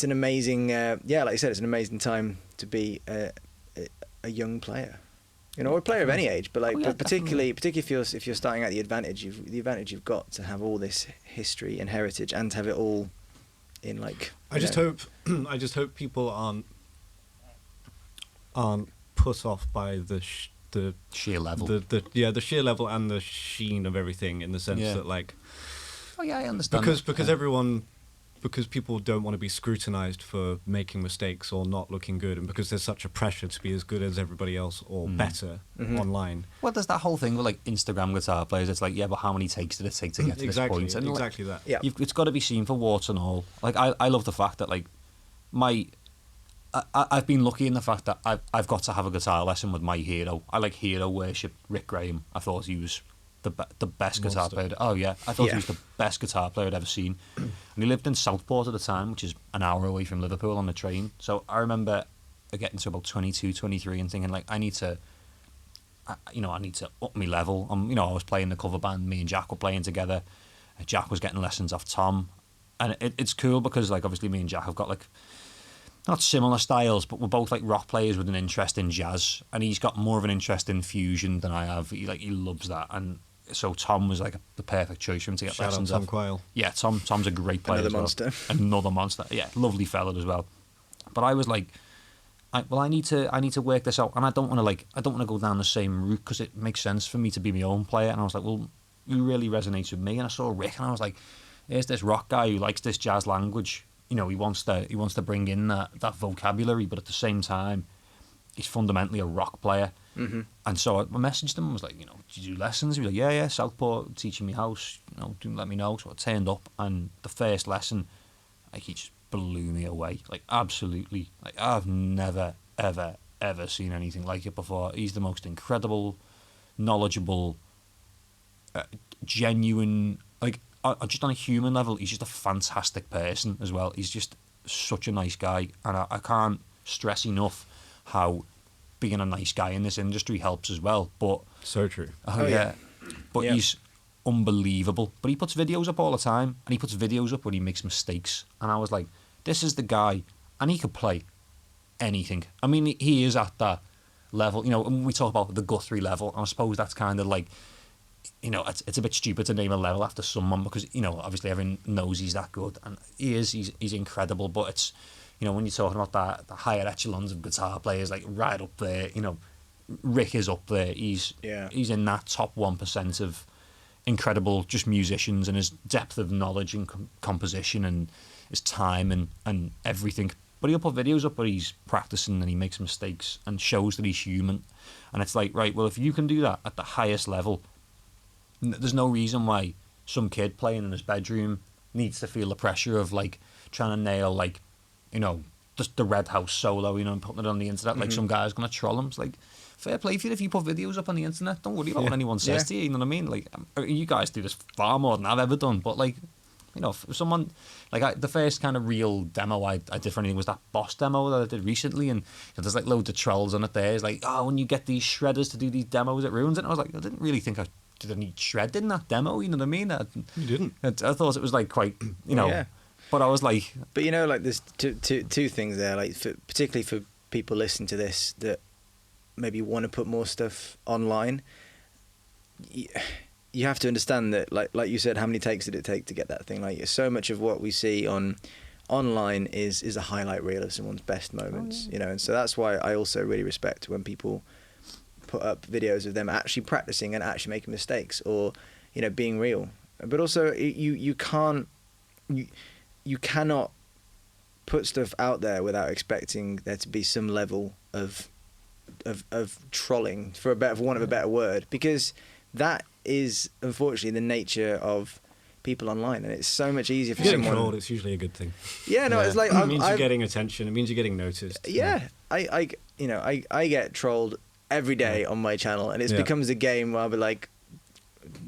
an amazing like I said, it's an amazing time to be a young player, you know, or a player of any age, but like but particularly if you're starting at the advantage you've got to have all this history and heritage and to have it all in like I just hope people aren't put off by the sheer level, the sheer level and the sheen of everything, in the sense that like, I understand because people don't want to be scrutinized for making mistakes or not looking good, and because there's such a pressure to be as good as everybody else or better online. Well, there's that whole thing with like Instagram guitar players. It's like, yeah, but how many takes did it take to get to this point? And exactly like, that. Yeah, it's got to be seen for warts and all. Like I love the fact that like I've been lucky in the fact that I've got to have a guitar lesson with my hero. I like hero worship Rick Graham. I thought he was the best guitar player. Oh yeah, I thought he was the best guitar player I'd ever seen. And he lived in Southport at the time, which is an hour away from Liverpool on the train. So I remember getting to about 22, 23 and thinking like, I need to I need to up my level. I was playing the cover band. Me and Jack were playing together. Jack was getting lessons off Tom, and it's cool because like obviously me and Jack have got like not similar styles, but we're both like rock players with an interest in jazz, and he's got more of an interest in fusion than I have. He loves that, and so Tom was like the perfect choice for him to get lessons Shout out off. Tom Quayle. Yeah, Tom's a great player. Another as well. monster. Another monster. Yeah, lovely fella as well. But I was like, I need to work this out, and I don't want to go down the same route because it makes sense for me to be my own player. And I was like, well, who really resonates with me? And I saw Rick, and I was like, here's this rock guy who likes this jazz language. He wants to bring in that vocabulary, but at the same time, he's fundamentally a rock player. Mm-hmm. And so I messaged him and was like, do you do lessons? He was like, yeah, Southport, teaching me house, do let me know. So I turned up, and the first lesson, like, he just blew me away. Like, absolutely. Like, I've never, ever, ever seen anything like it before. He's the most incredible, knowledgeable, genuine, like, just on a human level, he's just a fantastic person as well. He's just such a nice guy, and I can't stress enough how being a nice guy in this industry helps as well. But So true. oh yeah, but Yeah. he's unbelievable. But he puts videos up all the time, and he puts videos up when he makes mistakes. And I was like, this is the guy, and he could play anything. I mean, he is at that level. When we talk about the Guthrie level, I suppose that's kind of like, it's a bit stupid to name a level after someone because, obviously everyone knows he's that good, and he's incredible. But it's, when you're talking about the higher echelons of guitar players, like right up there, Rick is up there. He's in that top 1% of incredible just musicians, and his depth of knowledge and composition and his time and everything. But he'll put videos up where he's practicing and he makes mistakes and shows that he's human. And it's like, right, well, if you can do that at the highest level, there's no reason why some kid playing in his bedroom needs to feel the pressure of like trying to nail like, just the Red House solo, and putting it on the internet. Like some guy's gonna troll him. It's like, fair play for you if you put videos up on the internet. Don't worry about what anyone says to you. You know what I mean? Like, you guys do this far more than I've ever done. But like, if someone like the first kind of real demo I did for anything was that Boss demo that I did recently, and there's like loads of trolls on it. There, it's like, when you get these shredders to do these demos, it ruins it. And I was like, I didn't really think I did any shred in that demo. You know what I mean? You didn't. I thought it was like quite, But I was like, but like there's two things there, like particularly for people listening to this that maybe want to put more stuff online. You have to understand that, like you said, how many takes did it take to get that thing? Like, so much of what we see online is a highlight reel of someone's best moments, and so that's why I also really respect when people put up videos of them actually practicing and actually making mistakes, or being real. But also you cannot put stuff out there without expecting there to be some level of trolling, for want of a better word, because that is unfortunately the nature of people online, and it's so much easier for getting someone. trolled, it's usually a good thing. Yeah, no, it's like it means you're getting attention. It means you're getting noticed. Yeah, I get trolled every day on my channel, and it becomes a game where I'll be like,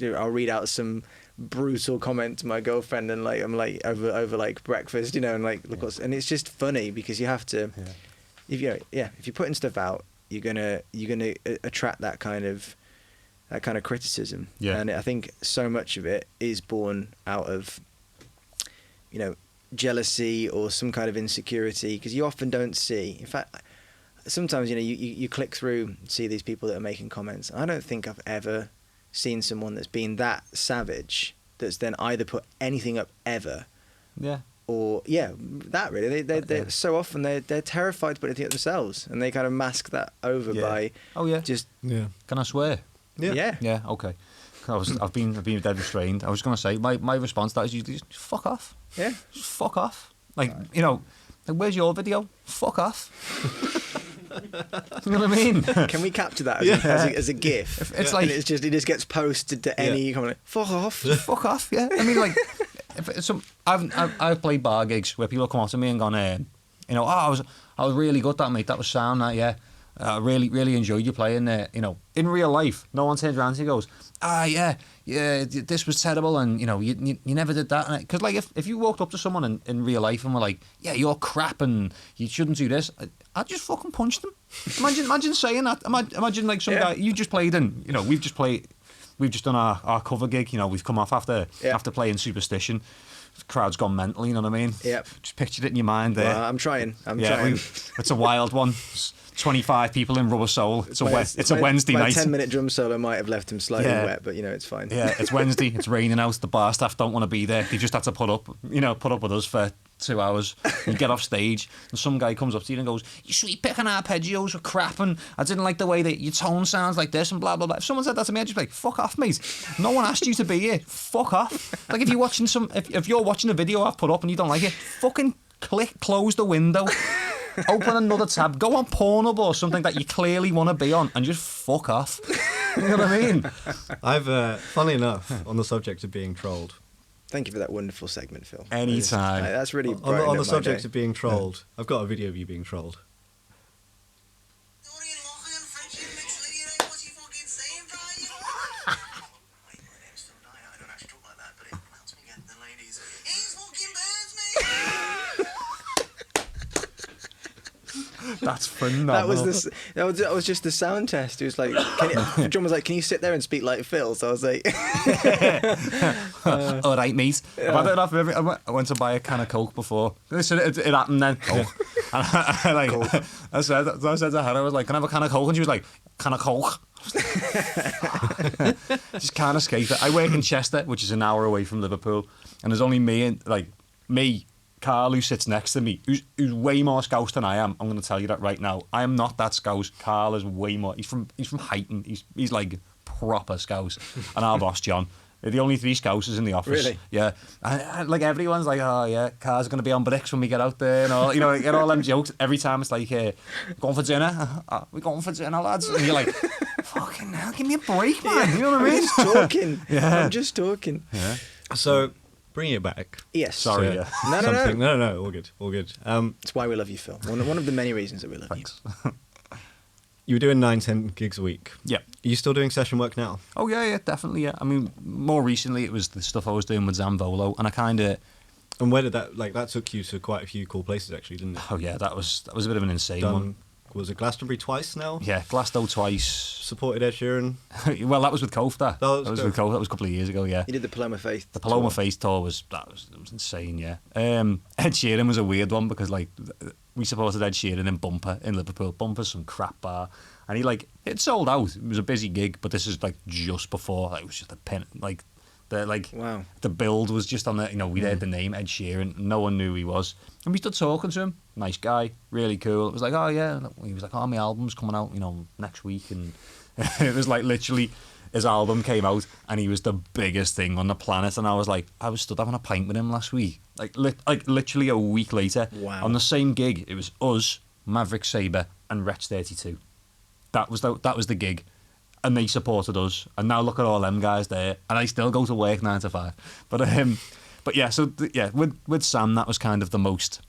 I'll read out some brutal comment to my girlfriend, and like I'm like over like breakfast, and like look what's, and it's just funny because you have to, if you're putting stuff out, you're gonna attract that kind of criticism, and I think so much of it is born out of jealousy or some kind of insecurity, because you often don't see. In fact, sometimes you click through, see these people that are making comments. I don't think I've ever seen someone that's been that savage that's then either put anything up ever, or that really they so often they're terrified to put anything up themselves, and they kind of mask that over by can I swear? Yeah, okay. I've been dead restrained. I was going to say my response to that is usually just fuck off. Yeah, just fuck off. Like, like, where's your video? Fuck off. You know what I mean? Can we capture that as a GIF? It's like, and it just gets posted to any comment. Fuck off. Fuck off. Yeah. I mean, like, I've played bar gigs where people come up to me and gone, I was really good, that mate. That was sound. That, yeah. I really enjoyed you playing there. In real life, no one turns around and goes, this was terrible, and you never did that. Because like if you walked up to someone in real life and were like, yeah, you're crap and you shouldn't do this, I'd just fucking punch them. Imagine saying that. Imagine like some guy you just played in. You know, we've just done our cover gig. You know, we've come off after playing Superstition. The crowd's gone mental. You know what I mean? Yeah. Just pictured it in your mind there. Well, I'm trying. Trying. It's a wild one. 25 people in Rubber Soul. It's a Wednesday night. My 10-minute drum solo might have left him slightly wet, but it's fine. Yeah, it's Wednesday. It's raining out. The bar staff don't want to be there. They just had to put up with us for 2 hours. You get off stage, and some guy comes up to you and goes, "You sweet picking arpeggios are crap, and I didn't like the way that your tone sounds like this, and blah blah blah." If someone said that to me, I'd just be like, "Fuck off, mate. No one asked you to be here. Fuck off." Like if you're watching if you're watching a video I've put up and you don't like it, fucking close the window. Open another tab, go on Pornhub or something that you clearly want to be on, and just fuck off. You know what I mean? I've, funnily enough, on the subject of being trolled. Thank you for that wonderful segment, Phil. Anytime. That's really on the subject of being trolled. I've got a video of you being trolled. That's phenomenal. That was just the sound test. It was like, John was like, "Can you sit there and speak like Phil?" So I was like, "All right, mate." I went to buy a can of Coke before. It happened then. Coke. I said to her, I was like, "Can I have a can of Coke?" And she was like, "Can of Coke?" Just can't escape it. I work in Chester, which is an hour away from Liverpool, and there's only me. Carl, who sits next to me, who's way more Scouse than I am. I'm going to tell you that right now. I am not that Scouse. Carl is way more. He's from Huyton. He's like proper Scouse. And our boss John. They're the only 3 Scousers in the office. Really? Yeah. And like everyone's like, "Oh yeah, Carl's going to be on bricks when we get out there," and all. You know, get all them jokes every time. It's like, "Going for dinner? We're going for dinner, lads." And you're like, "Fucking hell, give me a break, man." You know what I mean? I'm just talking. Yeah. I'm just talking. Yeah. So, bringing it back. Yes. Sorry. No. All good. It's why we love you, Phil. One of the many reasons that we love Thanks. you. You were doing 9-10 gigs a week. Yeah. Are you still doing session work now? Oh yeah, definitely. Yeah. I mean, more recently it was the stuff I was doing with Zambolo, and I kind of. And where did that took you to quite a few cool places actually, didn't it? Oh yeah, that was a bit of an insane one. Was it Glastonbury twice now? Yeah, Glasgow twice. Supported Ed Sheeran. Well, that was with Kofta. That was with Kofta. That was a couple of years ago. Yeah. You did the Paloma Faith. The Paloma Faith tour was insane. Yeah. Ed Sheeran was a weird one because we supported Ed Sheeran in Bumper in Liverpool. Bumper's some crap bar, and it sold out. It was a busy gig, but this is just before. It was just a pin. Wow. The build was just on the, we'd heard the name Ed Sheeran, no one knew who he was, and we stood talking to him. Nice guy, really cool. It was like, "Oh yeah," he was like, "Oh, my album's coming out, next week," and it was like literally his album came out, and he was the biggest thing on the planet. And I was stood having a pint with him last week, literally a week later. Wow. On the same gig. It was us, Maverick Sabre, and Wretch 32. That was the gig. And they supported us, and now look at all them guys there, and I still go to work 9 to 5. But yeah, so with Sam, that was kind of the most.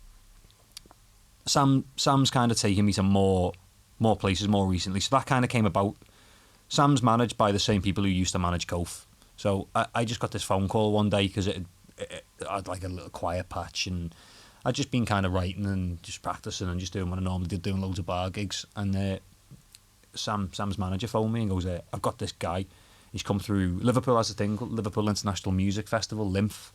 Sam's kind of taken me to more places more recently, so that kind of came about. Sam's managed by the same people who used to manage Kof, so I just got this phone call one day because it had like a little quiet patch, and I'd just been kind of writing and just practicing and just doing what I normally did, doing loads of bar gigs, and Sam's manager phoned me and goes, "I've got this guy. He's come through Liverpool, has a thing called Liverpool International Music Festival, LIMF.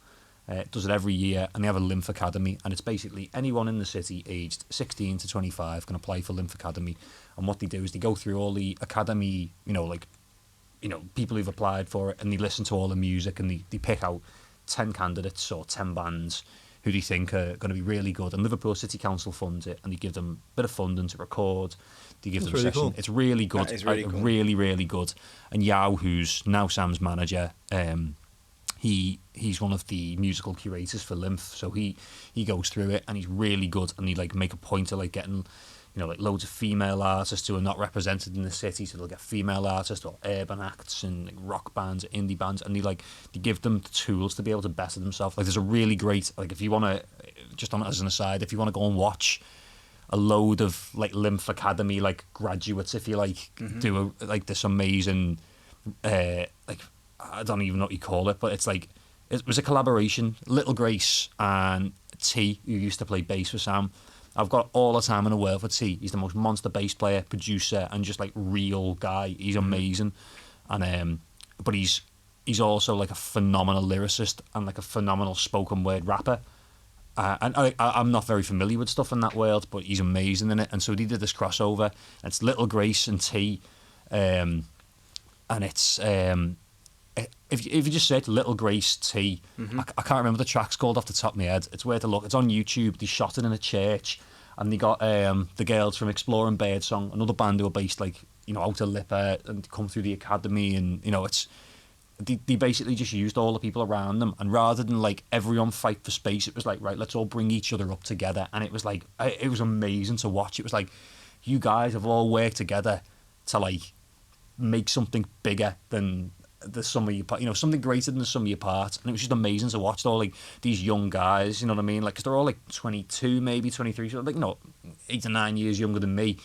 Does it every year, and they have a LIMF Academy, and it's basically anyone in the city aged 16 to 25 can apply for LIMF Academy. And what they do is they go through all the academy, people who've applied for it, and they listen to all the music, and they pick out 10 candidates or 10 bands who they think are going to be really good. And Liverpool City Council funds it, and they give them a bit of funding to record. They give them really session. Cool. It's really good. That is really cool. Really, really good. And Yao, who's now Sam's manager, he's one of the musical curators for LIMF, so he goes through it, and he's really good. And he make a point of getting loads of female artists who are not represented in the city, so they'll get female artists or urban acts and rock bands, indie bands, and they give them the tools to be able to better themselves. There's a really great, if you want to, just on as an aside, if you want to go and watch a load of LIMF Academy graduates, if you do this amazing I don't even know what you call it, but it was a collaboration. Little Grace and T, who used to play bass with Sam, I've got all the time in the world for T. He's the most monster bass player, producer, and just like real guy. He's amazing, and but he's also like a phenomenal lyricist and like a phenomenal spoken word rapper. And I'm not very familiar with stuff in that world, but he's amazing in it. And so he did this crossover. And it's Little Grace and T, and it's if you just search Little Grace T, I can't remember the track's called off the top of my head. It's worth a look. It's on YouTube. They shot it in a church, and they got the girls from Exploring Birdsong, another band who are based like out of Lipa and come through the academy, and it's. They basically just used all the people around them, and rather than like everyone fight for space, it was like, right, let's all bring each other up together. And it was like, it was amazing to watch. It was like, you guys have all worked together to like make something bigger than the sum of your parts, something greater than the sum of your parts. And it was just amazing to watch all like these young guys, you know what I mean? Like, 'cause they're all like 22, maybe 23, so like 8 to 9 years younger than me,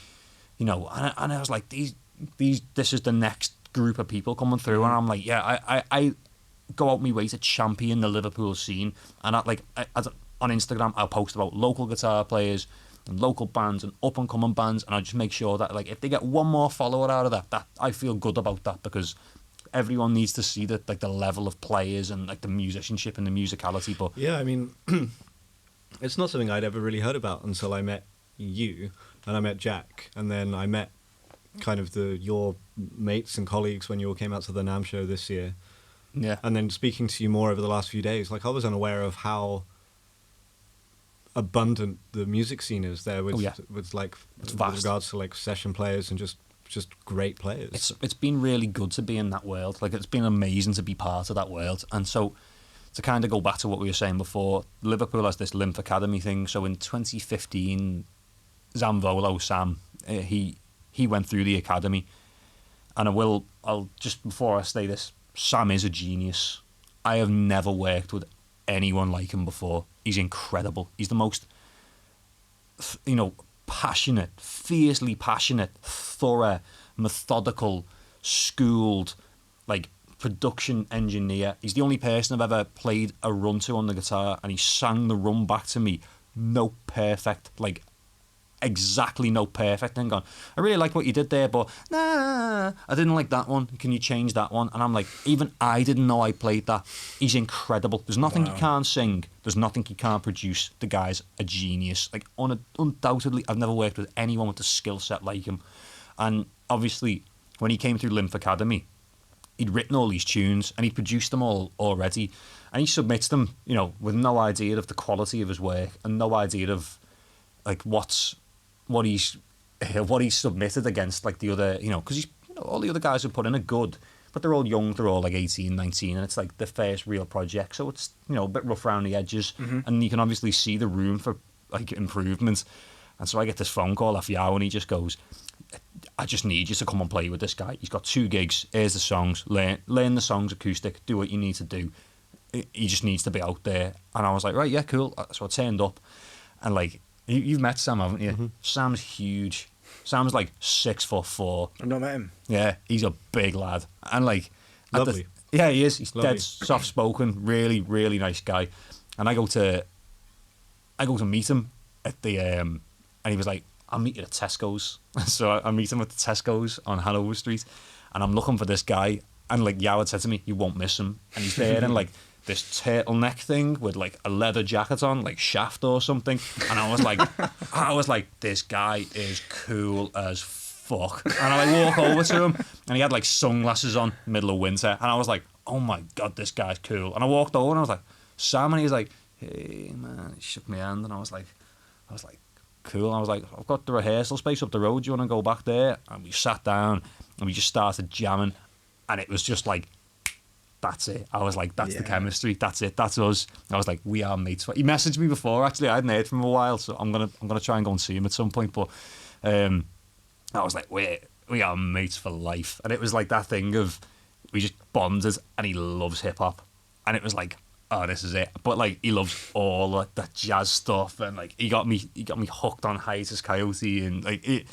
and I was like, this is the next group of people coming through, and I'm like, yeah, I go out my way to champion the Liverpool scene, and on Instagram I'll post about local guitar players and local bands and up and coming bands, and I just make sure that like if they get one more follower out of that I feel good about that, because everyone needs to see that like the level of players and like the musicianship and the musicality. But yeah, I mean, it's not something I'd ever really heard about until I met you and I met Jack, and then I met kind of your mates and colleagues when you all came out to the NAMM show this year. Yeah. And then speaking to you more over the last few days, like I was unaware of how abundant the music scene is there with like it's with vast. regards to like session players and just great players. It's been really good to be in that world. Like, it's been amazing to be part of that world. And so to kind of go back to what we were saying before, Liverpool has this Lymph Academy thing. So in 2015, Sam, he went through the academy, and I'll just, before I say this, Sam is a genius. I have never worked with anyone like him before. He's incredible. He's the most, passionate, fiercely passionate, thorough, methodical, schooled, like production engineer. He's the only person I've ever played a run to on the guitar, and he sang the run back to me, note perfect, like exactly note perfect, and gone, I really like what you did there, but nah, I didn't like that one. Can you change that one? And I'm like, even I didn't know I played that. He's incredible. There's nothing he can't sing. There's nothing he can't produce. The guy's a genius. Like, undoubtedly, I've never worked with anyone with a skill set like him. And obviously, when he came through Lymph Academy, he'd written all these tunes and he'd produced them all already, and he submits them, with no idea of the quality of his work and no idea of like what he's submitted against like the other, because he's all the other guys who put in are good, but they're all young, they're all like 18, 19, and it's like the first real project, so it's a bit rough around the edges, and you can obviously see the room for like improvement. And so I get this phone call off Yao, and he just goes, I just need you to come and play with this guy. He's got 2 gigs, here's the songs, learn the songs acoustic, do what you need to do. He just needs to be out there. And I was like, right, yeah, cool. So I turned up, and like, you've met Sam, haven't you? Mm-hmm. Sam's huge. Sam's like 6'4". I've not met him. Yeah, he's a big lad, and like, lovely. Yeah, he is. He's lovely. Dead soft spoken, really, really nice guy. And I go to meet him at the and he was like, I'll meet you at Tesco's. So I meet him at the Tesco's on Hanover Street, and I'm looking for this guy, and like Yao had said to me, you won't miss him, and he's there in like this turtleneck thing with like a leather jacket on, like Shaft or something, and I was like, this guy is cool as fuck. And I like walk over to him, and he had like sunglasses on, middle of winter, and I was like, oh my god, this guy's cool. And I walked over, and I was like, Sam, and he was like, hey man, he shook my hand, and I was like, cool. And I was like, I've got the rehearsal space up the road, do you want to go back there? And we sat down, and we just started jamming, and it was just like, that's it. I was like, that's the chemistry. That's it. That's us. I was like, we are mates. He messaged me before, actually. I hadn't heard from him a while, so I'm gonna try and go and see him at some point. But I was like, we are mates for life. And it was like that thing of, we just bonded, and he loves hip hop, and it was like, oh, this is it. But like, he loves all like that jazz stuff, and like he got me hooked on Hiatus Coyote, and like it.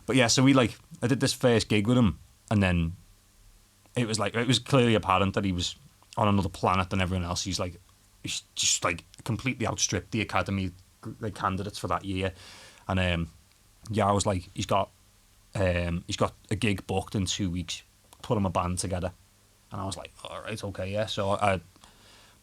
But yeah, so I did this first gig with him, and then it was clearly apparent that he was on another planet than everyone else. He's just like completely outstripped the academy like candidates for that year, and I was like, he's got a gig booked in 2 weeks. Put him a band together, and I was like, all right, okay, yeah. So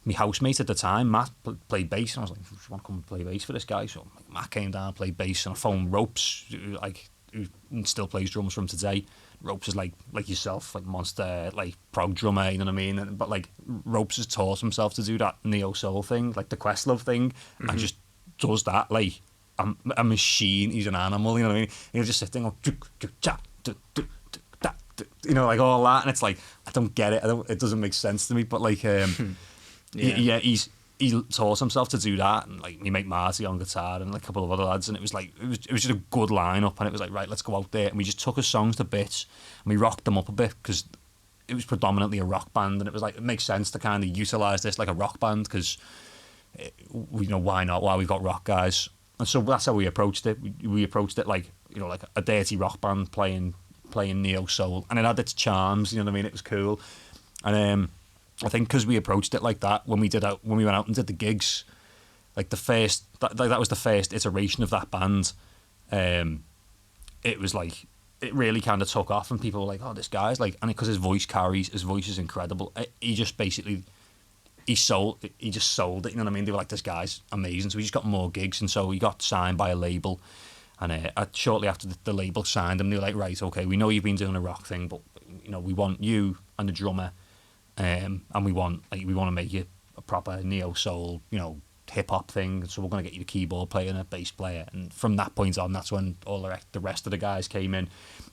my housemate at the time, Matt, played bass, and I was like, do you want to come and play bass for this guy? So like, Matt came down, played bass, and I phoned Ropes, who still plays drums from today. Ropes is like yourself, like monster, like prog drummer, you know what I mean? But like Ropes has taught himself to do that neo soul thing, like the Questlove thing, and just does that like a machine. He's an animal, you know what I mean? He'll just sit there and go, you know, like all that, and it's like I don't get it. It doesn't make sense to me. But like, he taught himself to do that, and like me mate Marty on guitar and like a couple of other lads, and it was just a good lineup, and it was like, right, let's go out there, and we just took his songs to bits and we rocked them up a bit because it was predominantly a rock band, and it was like it makes sense to kind of utilize this like a rock band because you know, why not? Why we've got rock guys, and so that's how we approached it. We approached it like, you know, like a dirty rock band playing neo soul, and it had its charms, you know what I mean? It was cool, and I think because we approached it like that when we went out and did the gigs, like that was the first iteration of that band. It was like it really kind of took off, and people were like, "Oh, this guy's like," and because his voice is incredible. He just basically he just sold it. You know what I mean? They were like, "This guy's amazing," so we just got more gigs, and so he got signed by a label. And shortly after the label signed him, they were like, right, okay, we know you've been doing a rock thing, but you know, we want you and the drummer, and we want to make you a proper neo soul, you know, hip hop thing. So we're going to get you a keyboard player and a bass player. And from that point on, that's when all the rest of the guys came in,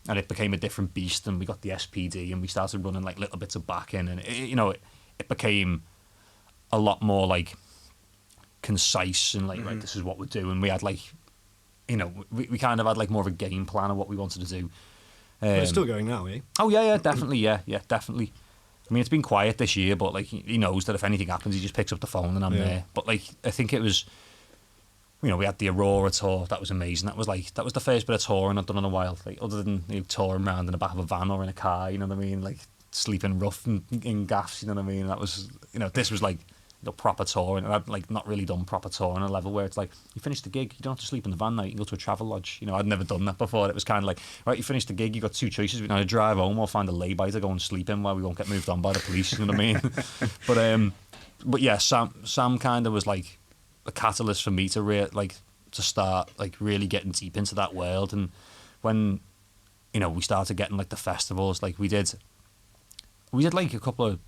and it became a different beast. And we got the SPD, and we started running like little bits of backing, and it became a lot more like concise and like, right, this is what we're doing. We had like, you know, we kind of had like more of a game plan of what we wanted to do. But it's still going now, eh? Oh yeah, definitely, yeah, definitely. I mean, it's been quiet this year, but like he knows that if anything happens, he just picks up the phone and I'm there. But like, I think it was, you know, we had the Aurora tour. That was amazing. That was the first bit of touring I've done in a while. Like, other than touring around in the back of a van or in a car, you know what I mean? Like sleeping rough in gaffs, you know what I mean? That was, you know, this was like the proper touring, and I'd like not really done proper touring on a level where it's like, you finish the gig, you don't have to sleep in the van now, you can go to a travel lodge. You know, I'd never done that before. It was kind of like, right, you finish the gig, you got two choices: we can either drive home or find a lay-by to go and sleep in while we won't get moved on by the police. You know what I mean? But yeah, Sam kind of was like a catalyst for me to start like really getting deep into that world. And when, you know, we started getting like the festivals, like we did like a couple of,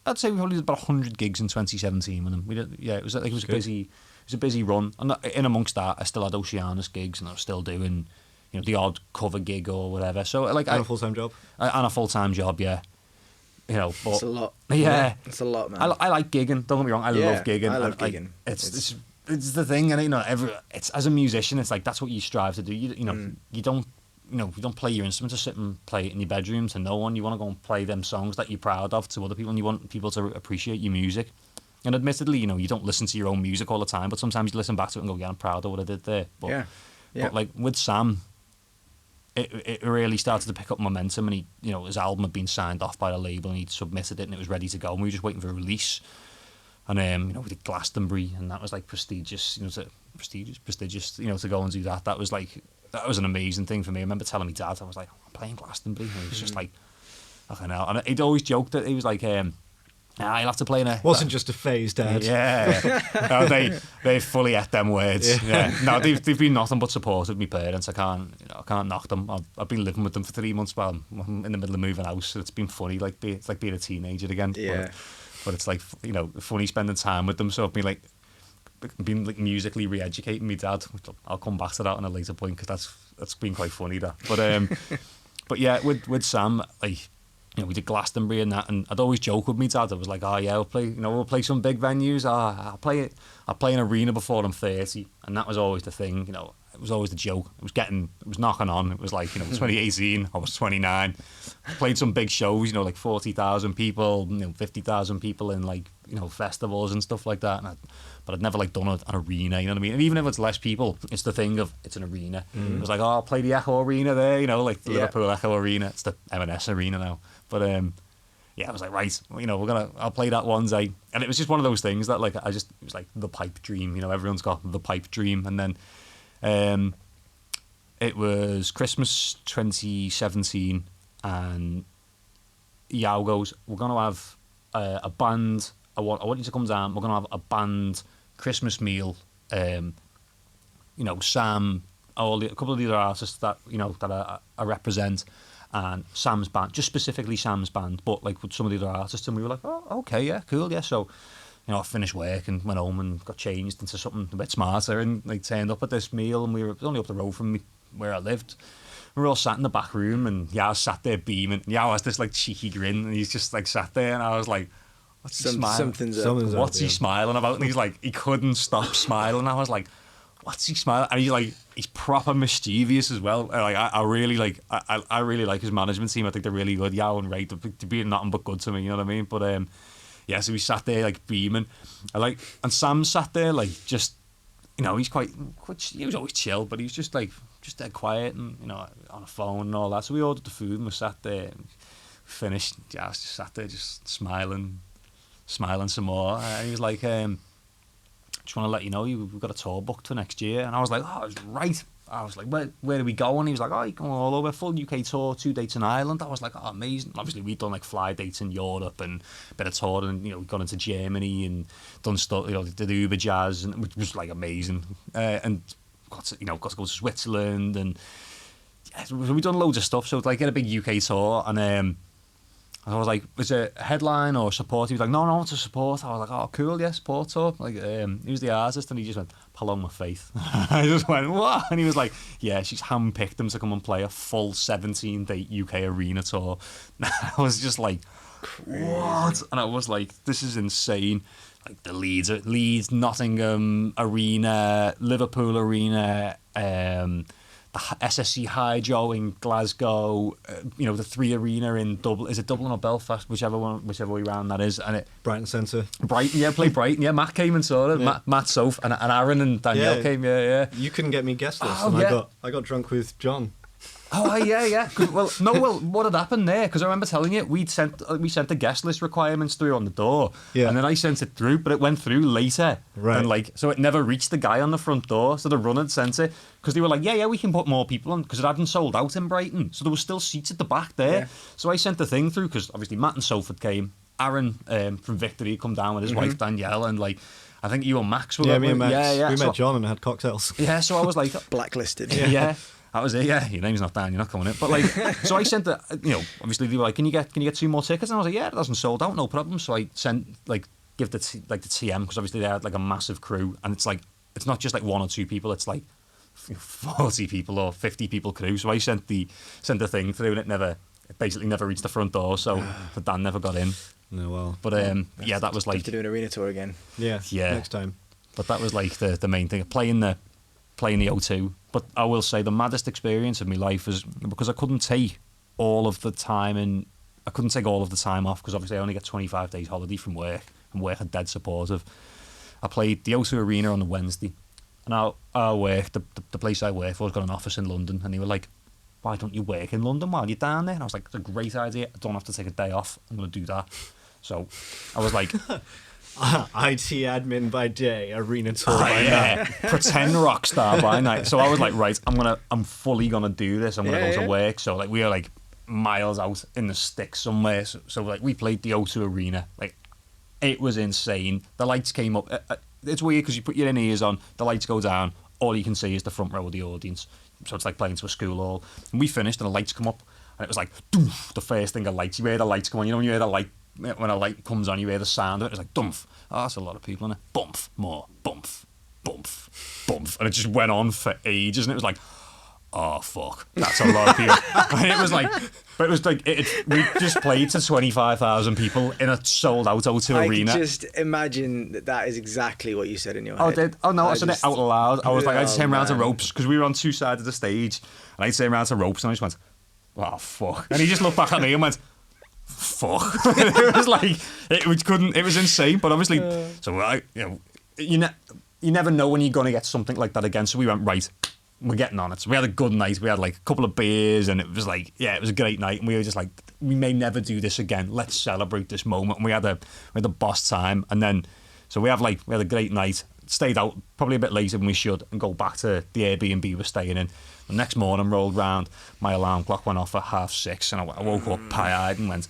I'd say we probably did about 100 gigs in 2017 with them. We did, yeah. It was a busy run, and in amongst that, I still had Oceanus gigs, and I was still doing, you know, the odd cover gig or whatever. So like, and a full-time job. And a full-time job, yeah. You know, but it's a lot. Yeah, it's a lot, man. I like gigging. Don't get me wrong. I love gigging. I love gigging. It's the thing, and you know, it's as a musician, it's like that's what you strive to do. You know, you don't. You know, you don't play your instrument to sit and play it in your bedroom to no one. You want to go and play them songs that you're proud of to other people, and you want people to appreciate your music. And admittedly, you know, you don't listen to your own music all the time, but sometimes you listen back to it and go, yeah, I'm proud of what I did there. But, but like with Sam, it really started to pick up momentum, and he, you know, his album had been signed off by the label, and he'd submitted it, and it was ready to go, and we were just waiting for a release. And you know, we did Glastonbury, and that was like prestigious, you know, you know, to go and do that. That was an amazing thing for me. I remember telling my dad, I was like, I'm playing Glastonbury. And he was just like, I don't know. And he'd always joked that he was like, you'll have to play in a... Wasn't just a phase, Dad. Yeah. No, they fully ate them words. Yeah. No, they've been nothing but supportive of my parents. I can't knock them. I've been living with them for 3 months while I'm in the middle of moving house. So it's been funny. It's like being a teenager again. Yeah. But it's like, you know, funny spending time with them. So I've been like musically re-educating my dad. I'll come back to that on a later point because that's been quite funny, that. But yeah, with Sam, like, you know, we did Glastonbury and that, and I'd always joke with my dad. I was like, oh yeah, we'll play some big venues. I'll play an arena before I'm 30, and that was always the thing. You know, it was always the joke. It was knocking on. It was like, you know, 2018. I was 29. I played some big shows. You know, like 40,000 people. You know, 50,000 people in like, you know, festivals and stuff like that. But I'd never like done an arena, you know what I mean? And even if it's less people, it's the thing of it's an arena. It was like, I'll play the Echo Arena there, you know, like the Liverpool Echo Arena. It's the M&S Arena now. But I was like, right, I'll play that one day. And it was just one of those things that like, it was like the pipe dream, everyone's got the pipe dream. And then it was Christmas 2017 and Yao goes, we're going to have a band. I want you to come down. We're going to have a band Christmas meal. Sam, a couple of the other artists that that I represent, and Sam's band, just specifically Sam's band, but like with some of the other artists, and we were like, oh, okay, yeah, cool, yeah. So, I finished work and went home and got changed into something a bit smarter, and like turned up at this meal, and it was only up the road from me where I lived. We were all sat in the back room, and Yao sat there beaming. Yao has this like cheeky grin, and he's just like sat there, and I was like, what's he smiling? What's he smiling about? And he's like, he couldn't stop smiling. I was like, what's he smiling? And he's proper mischievous as well. Like I really like his management team. I think they're really good. Yao and Ray, they're being nothing but good to me. You know what I mean? But so we sat there like beaming. And Sam sat there like just, he's quite. He was always chill, but he was just dead quiet and on a phone and all that. So we ordered the food and we sat there. And finished. Yeah, I just sat there just smiling some more. And he was like, just want to let you know we've got a tour booked for next year. And I was like, oh, I was right. I was like, where do we go? And he was like, oh, you can go all over, full UK tour, 2 dates in Ireland. I was like, oh, amazing. Obviously, we'd done like fly dates in Europe and a bit of tour, and we'd gone into Germany and done stuff, did Uber Jazz, and which was like amazing. And got to go to Switzerland, and yeah, we've done loads of stuff. So it's like a big UK tour, and I was like, was it a headline or support? He was like, no, it's a support. I was like, oh, cool, yeah, support tour. Like, he was the artist, and he just went, Paloma Faith. I just went, what? And he was like, yeah, she's handpicked them to come and play a full 17-date UK arena tour. I was just like, what? And I was like, this is insane. Like the Leeds, Nottingham Arena, Liverpool Arena, the SSC Hydro in Glasgow, the 3 Arena in Dublin. Is it Dublin or Belfast? Whichever way round that is. And it Brighton Centre. Brighton, yeah, played Brighton. Yeah, Matt came and saw it. Yeah. Matt, Soph, and Aaron and Danielle came. Yeah. You couldn't get me guest list, I got drunk with John. Oh yeah. Well, what had happened there? Because I remember telling you we sent the guest list requirements through on the door, and then I sent it through, but it went through later, right? And so it never reached the guy on the front door. So the runner sent it because they were like, yeah, we can put more people on because it hadn't sold out in Brighton, so there was still seats at the back there. Yeah. So I sent the thing through because obviously Matt and Salford came, Aaron from Victory come down with his wife Danielle, and I think you and Max were there. Me and Max. We met John and had cocktails. Yeah, so I was like blacklisted. Yeah. That was it, yeah. Your name's not down, you're not coming in. But so I sent obviously they were like, can you get 2 more tickets? And I was like, yeah, it hasn't sold out, no problem. So I sent give the TM, because obviously they had a massive crew, and it's not just 1 or 2 people, it's 40 people or 50 people crew. So I sent the thing through, and it basically never reached the front door. So the Dan never got in. No, well. But that was have to do an arena tour again. Yeah. Next time. But that was the main thing, playing the O2. But I will say the maddest experience of my life is because I couldn't take all of the time off, because obviously I only get 25 days holiday from work, and work are dead supportive. I played the O2 Arena on the Wednesday, and our work, the place I work for, has got an office in London, and they were like, why don't you work in London while you're down there? And I was like, it's a great idea, I don't have to take a day off, I'm going to do that. So I was like... IT admin by day, arena tour by night. Pretend rock star by night. So I was like, right, I'm fully gonna do this. I'm gonna go to work. So we were miles out in the sticks somewhere. So we played the O2 Arena. It was insane. The lights came up. It's weird because you put your in-ears on, the lights go down, all you can see is the front row of the audience. So it's like playing to a school hall. And we finished and the lights come up, and it was like, doof, the first thing of lights. You hear the lights come on. When you hear the light, when a light comes on, you hear the sound of it. It's like, dumph. Oh, that's a lot of people in it. Bump, more, bump, bump, bump. And it just went on for ages. And it was like, oh, fuck. That's a lot of people. And it was we just played to 25,000 people in a sold-out O2 Arena. I can just imagine that is exactly what you said in your head. Oh, did? Oh, no, I said it out loud. I was like, I just turned around to Ropes, because we were on 2 sides of the stage. And I turned around to Ropes, and I just went, oh, fuck. And he just looked back at me and went, fuck. It was it was insane, but obviously so you never know when you're going to get something like that again. So we went, right, we're getting on it. So we had a good night. We had a couple of beers, and it was it was a great night, and we were just we may never do this again. Let's celebrate this moment. And we had a boss time, and then so we had a great night. Stayed out probably a bit later than we should, and go back to the Airbnb we were staying in. The next morning rolled round, my alarm clock went off at 6:30, and I woke up pie-eyed and went,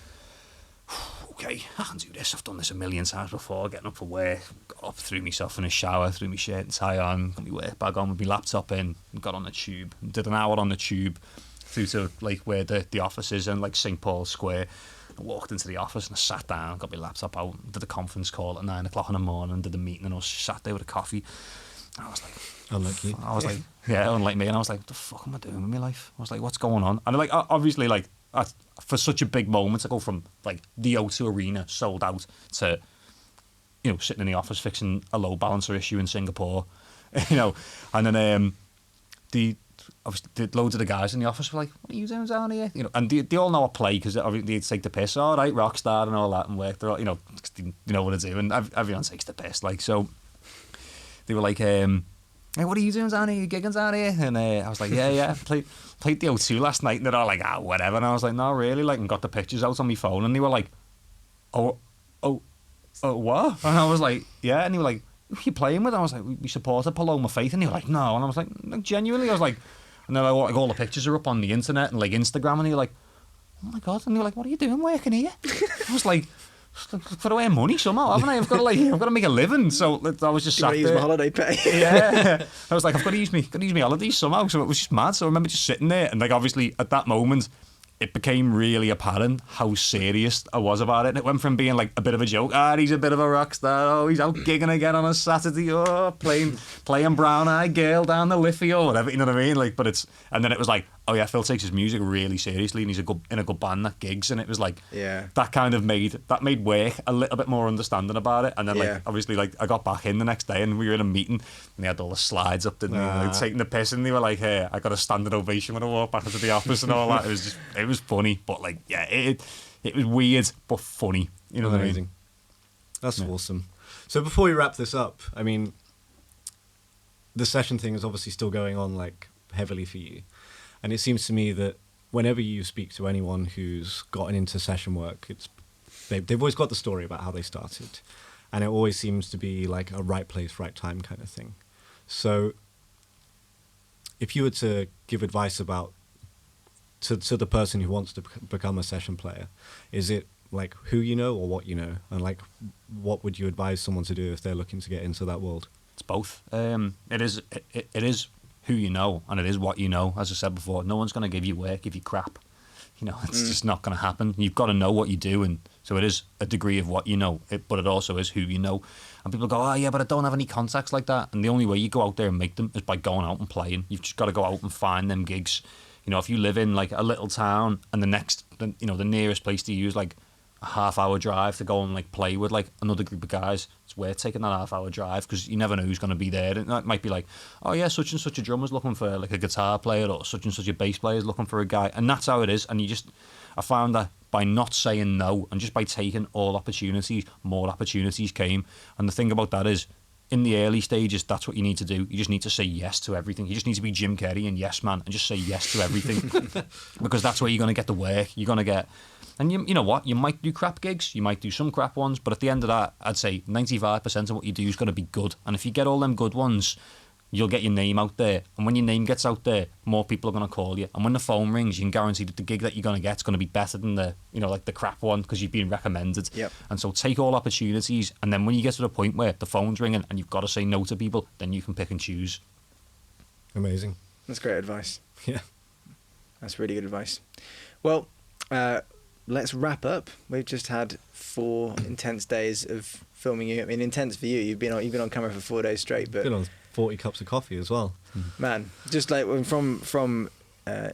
okay, I can do this. I've done this a million times before, getting up for work, got up, threw myself in a shower, threw my shirt and tie on, got my work bag on with my laptop in, and got on the tube, and did an hour on the tube through to like where the office is in like St. Paul's Square. I walked into the office and I sat down, got my laptop out, did a conference call at 9 o'clock in the morning, did a meeting, and I was sat there with a coffee. And I was like, unlike you. I was like, yeah, unlike me. And I was like, what the fuck am I doing with my life? I was like, what's going on? And like, obviously, like, for such a big moment, I go from like the O2 Arena sold out to, you know, sitting in the office fixing a low balancer issue in Singapore, you know, and then loads of the guys in the office were like, what are you doing down here? You know, and they all know I play because they take the piss. All right, rock star and all that, and work. They're all, you know what to do, and everyone takes the piss. Like, so they were like, hey, what are you doing down here? You gigging down here? And I was like, yeah, played the O2 last night. And they're all like, whatever. And I was like, no, really? Like, and got the pictures out on my phone, and they were like, oh, what? And I was like, yeah. And they were like, who are you playing with? And I was like, we supported Paloma Faith. And they were like, no. And I was like, no, genuinely. I was like, and then like all the pictures are up on the internet and like Instagram, and they were like, oh my God. And they were like, what are you doing working here? I was like, I've got to earn money somehow, haven't I? I've got to make a living. So I was just sat there. Use my holiday pay. Yeah. I was like, I've got to use me holidays somehow. So it was just mad. So I remember just sitting there, and like obviously at that moment, it became really apparent how serious I was about it. And it went from being like a bit of a joke. He's a bit of a rock star. Oh, he's out gigging again on a Saturday. Oh, playing Brown Eyed Girl down the Liffey or whatever. You know what I mean? Like, and then it was like, oh yeah, Phil takes his music really seriously, and he's in a good band that gigs. And it was like, yeah, that kind of made work a little bit more understanding about it. And then like obviously like I got back in the next day, and we were in a meeting, and they had all the slides up, didn't they? Like, taking the piss, and they were like, hey, I got a standing ovation when I walked back into the office and all that. It was funny, but like, yeah, it was weird but funny. You know what I mean? That's awesome. So before we wrap this up, I mean, the session thing is obviously still going on like heavily for you. And it seems to me that whenever you speak to anyone who's gotten into session work, they've always got the story about how they started. And it always seems to be like a right place, right time kind of thing. So if you were to give advice about to the person who wants to become a session player, is it like who you know or what you know? And like, what would you advise someone to do if they're looking to get into that world? It's both. It is who you know, and it is what you know. As I said before, no one's going to give you work if you crap. You know, it's just not going to happen. You've got to know what you do, and so it is a degree of what you know, but it also is who you know. And people go, oh yeah, but I don't have any contacts like that. And the only way you go out there and make them is by going out and playing. You've just got to go out and find them gigs. You know, if you live in like a little town and the nearest place to you is like a half-hour drive to go and like play with like another group of guys, it's worth taking that half-hour drive, because you never know who's going to be there. And it might be like, oh yeah, such and such a drummer's looking for like a guitar player, or such and such a bass player's looking for a guy, and that's how it is. And I found that by not saying no and just by taking all opportunities, more opportunities came. And the thing about that is, in the early stages, that's what you need to do. You just need to say yes to everything. You just need to be Jim Carrey and yes man, and just say yes to everything, because that's where you're going to get the work. You're going to get. And you know what? You might do crap gigs, you might do some crap ones, but at the end of that, I'd say 95% of what you do is going to be good. And if you get all them good ones, you'll get your name out there. And when your name gets out there, more people are going to call you. And when the phone rings, you can guarantee that the gig that you're going to get is going to be better than the crap one, because you've been recommended. Yep. And so take all opportunities. And then when you get to the point where the phone's ringing and you've got to say no to people, then you can pick and choose. Amazing. That's great advice. Yeah. That's really good advice. Well, let's wrap up. We've just had 4 intense days of filming you. I mean, intense for you. You've been on camera for 4 days straight, but been on 40 cups of coffee as well. Man, just like from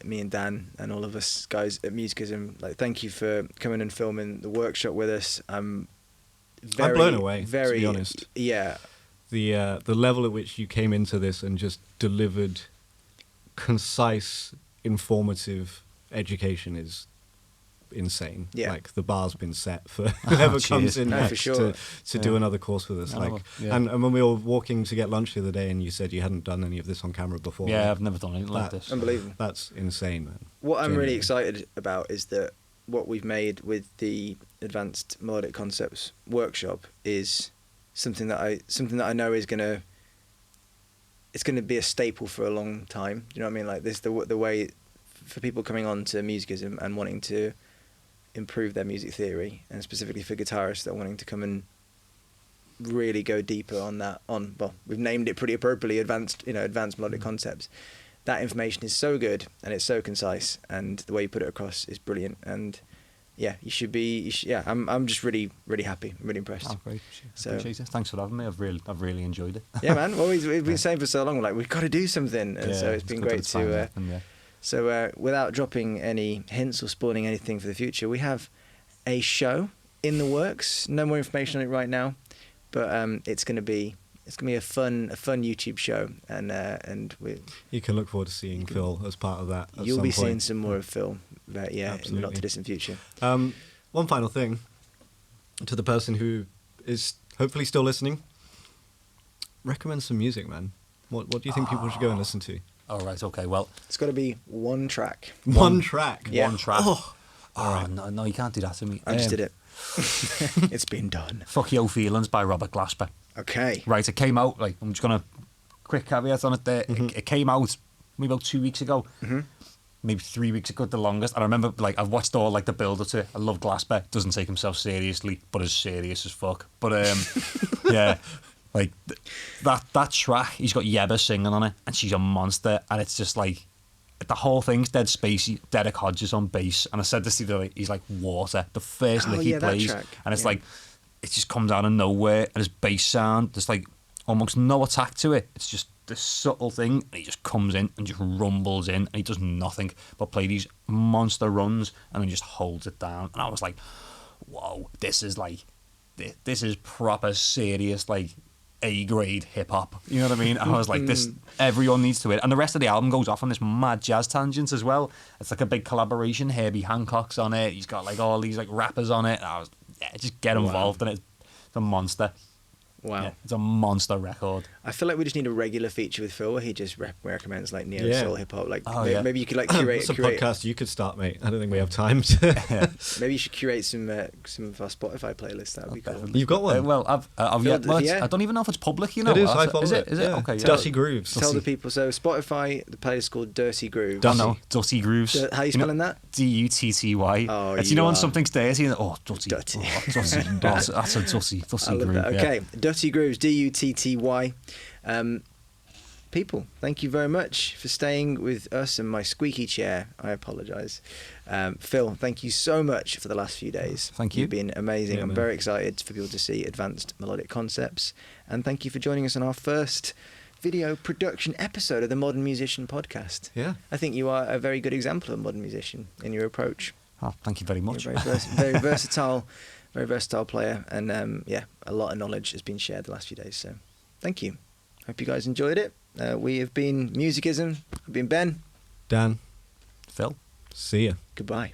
me and Dan and all of us guys at Musicisum, like, thank you for coming and filming the workshop with us. I'm blown away, to be honest. Yeah. The level at which you came into this and just delivered concise, informative education is insane. Yeah. Like, the bar's been set for whoever comes in next sure. to do another course with us. And when we were walking to get lunch the other day, and you said you hadn't done any of this on camera before. Yeah, I've never done anything like this. Unbelievable. That's insane, man. What I'm really excited about is that what we've made with the Advanced Melodic Concepts workshop is something that I know is gonna be a staple for a long time. You know what I mean? Like this, the way for people coming on to Musicisum and wanting to improve their music theory, and specifically for guitarists that are wanting to come and really go deeper on that. Well, we've named it pretty appropriately, advanced melodic concepts. That information is so good and it's so concise, and the way you put it across is brilliant. And yeah, I'm just really, really happy. I'm really impressed. Oh, great. So, appreciate it. Thanks for having me. I've really enjoyed it. Yeah, man. Well, we've been saying for so long, like, we've got to do something. And so it's been great to... So without dropping any hints or spoiling anything for the future, we have a show in the works. No more information on it right now, but it's going to be a fun YouTube show, and you can look forward to seeing Phil as part of that. You'll be seeing some more of Phil, in the not too distant future. One final thing to the person who is hopefully still listening: recommend some music, man. What do you think people should go and listen to? Oh, right, okay. Well, it's got to be one track. One track. Yeah. One track. Oh, right. No, you can't do that to me. I just did it. It's been done. Fuck Your Feelings by Robert Glasper. Okay. Right, it came out, like, I'm just going to quick caveat on it there. It came out maybe about 2 weeks ago. Maybe 3 weeks ago, the longest. And I remember, like, I've watched all, like, the build-up to it. I love Glasper. Doesn't take himself seriously, but is serious as fuck. But, yeah, like, that track, he's got Yebba singing on it, and she's a monster. And it's just, like, the whole thing's dead spacey. Derek Hodges on bass. And I said this to you, he's like water. The first lick he plays. And it's like, it just comes out of nowhere. And his bass sound, there's, like, almost no attack to it. It's just this subtle thing, and he just comes in and just rumbles in, and he does nothing but play these monster runs and then just holds it down. And I was like, whoa, this is proper serious, like, A-grade hip-hop. You know what I mean? I was like, this, everyone needs to hear it. And the rest of the album goes off on this mad jazz tangent as well. It's like a big collaboration. Herbie Hancock's on it. He's got, like, all these, like, rappers on it. And I was, just get involved in it. It's a monster. Wow. Yeah, it's a monster record. I feel like we just need a regular feature with Phil where he just recommends like neo soul hip hop. Like maybe you could like curate. It's a podcast you could start, mate. I don't think we have time to. Maybe you should curate some of our Spotify playlists. That would be cool. You've got one. Well, I don't even know if it's public. You know, it is. I follow it. Is it? Yeah. Okay. Dirty Grooves. Tell the people. So Spotify, the playlist is called Dirty Grooves. Don't know. Dirty Grooves. How are you spelling that? Dutty. Oh, you know when something's dirty. Dirty. Dirty. Dirty. That's a dirty groove. Okay, Dirty Grooves. Dutty. People, thank you very much for staying with us and my squeaky chair. I apologise. Phil, thank you so much for the last few days. Thank you. You've been amazing. Yeah, I'm man. very excited for people to see Advanced Melodic Concepts. And thank you for joining us on our first video production episode of the Modern Musician podcast. Yeah. I think you are a very good example of a modern musician in your approach. Oh, thank you very much. You're very versatile player. And a lot of knowledge has been shared the last few days. So thank you. Hope you guys enjoyed it. We have been Musicisum. I've been Ben. Dan. Phil. See ya. Goodbye.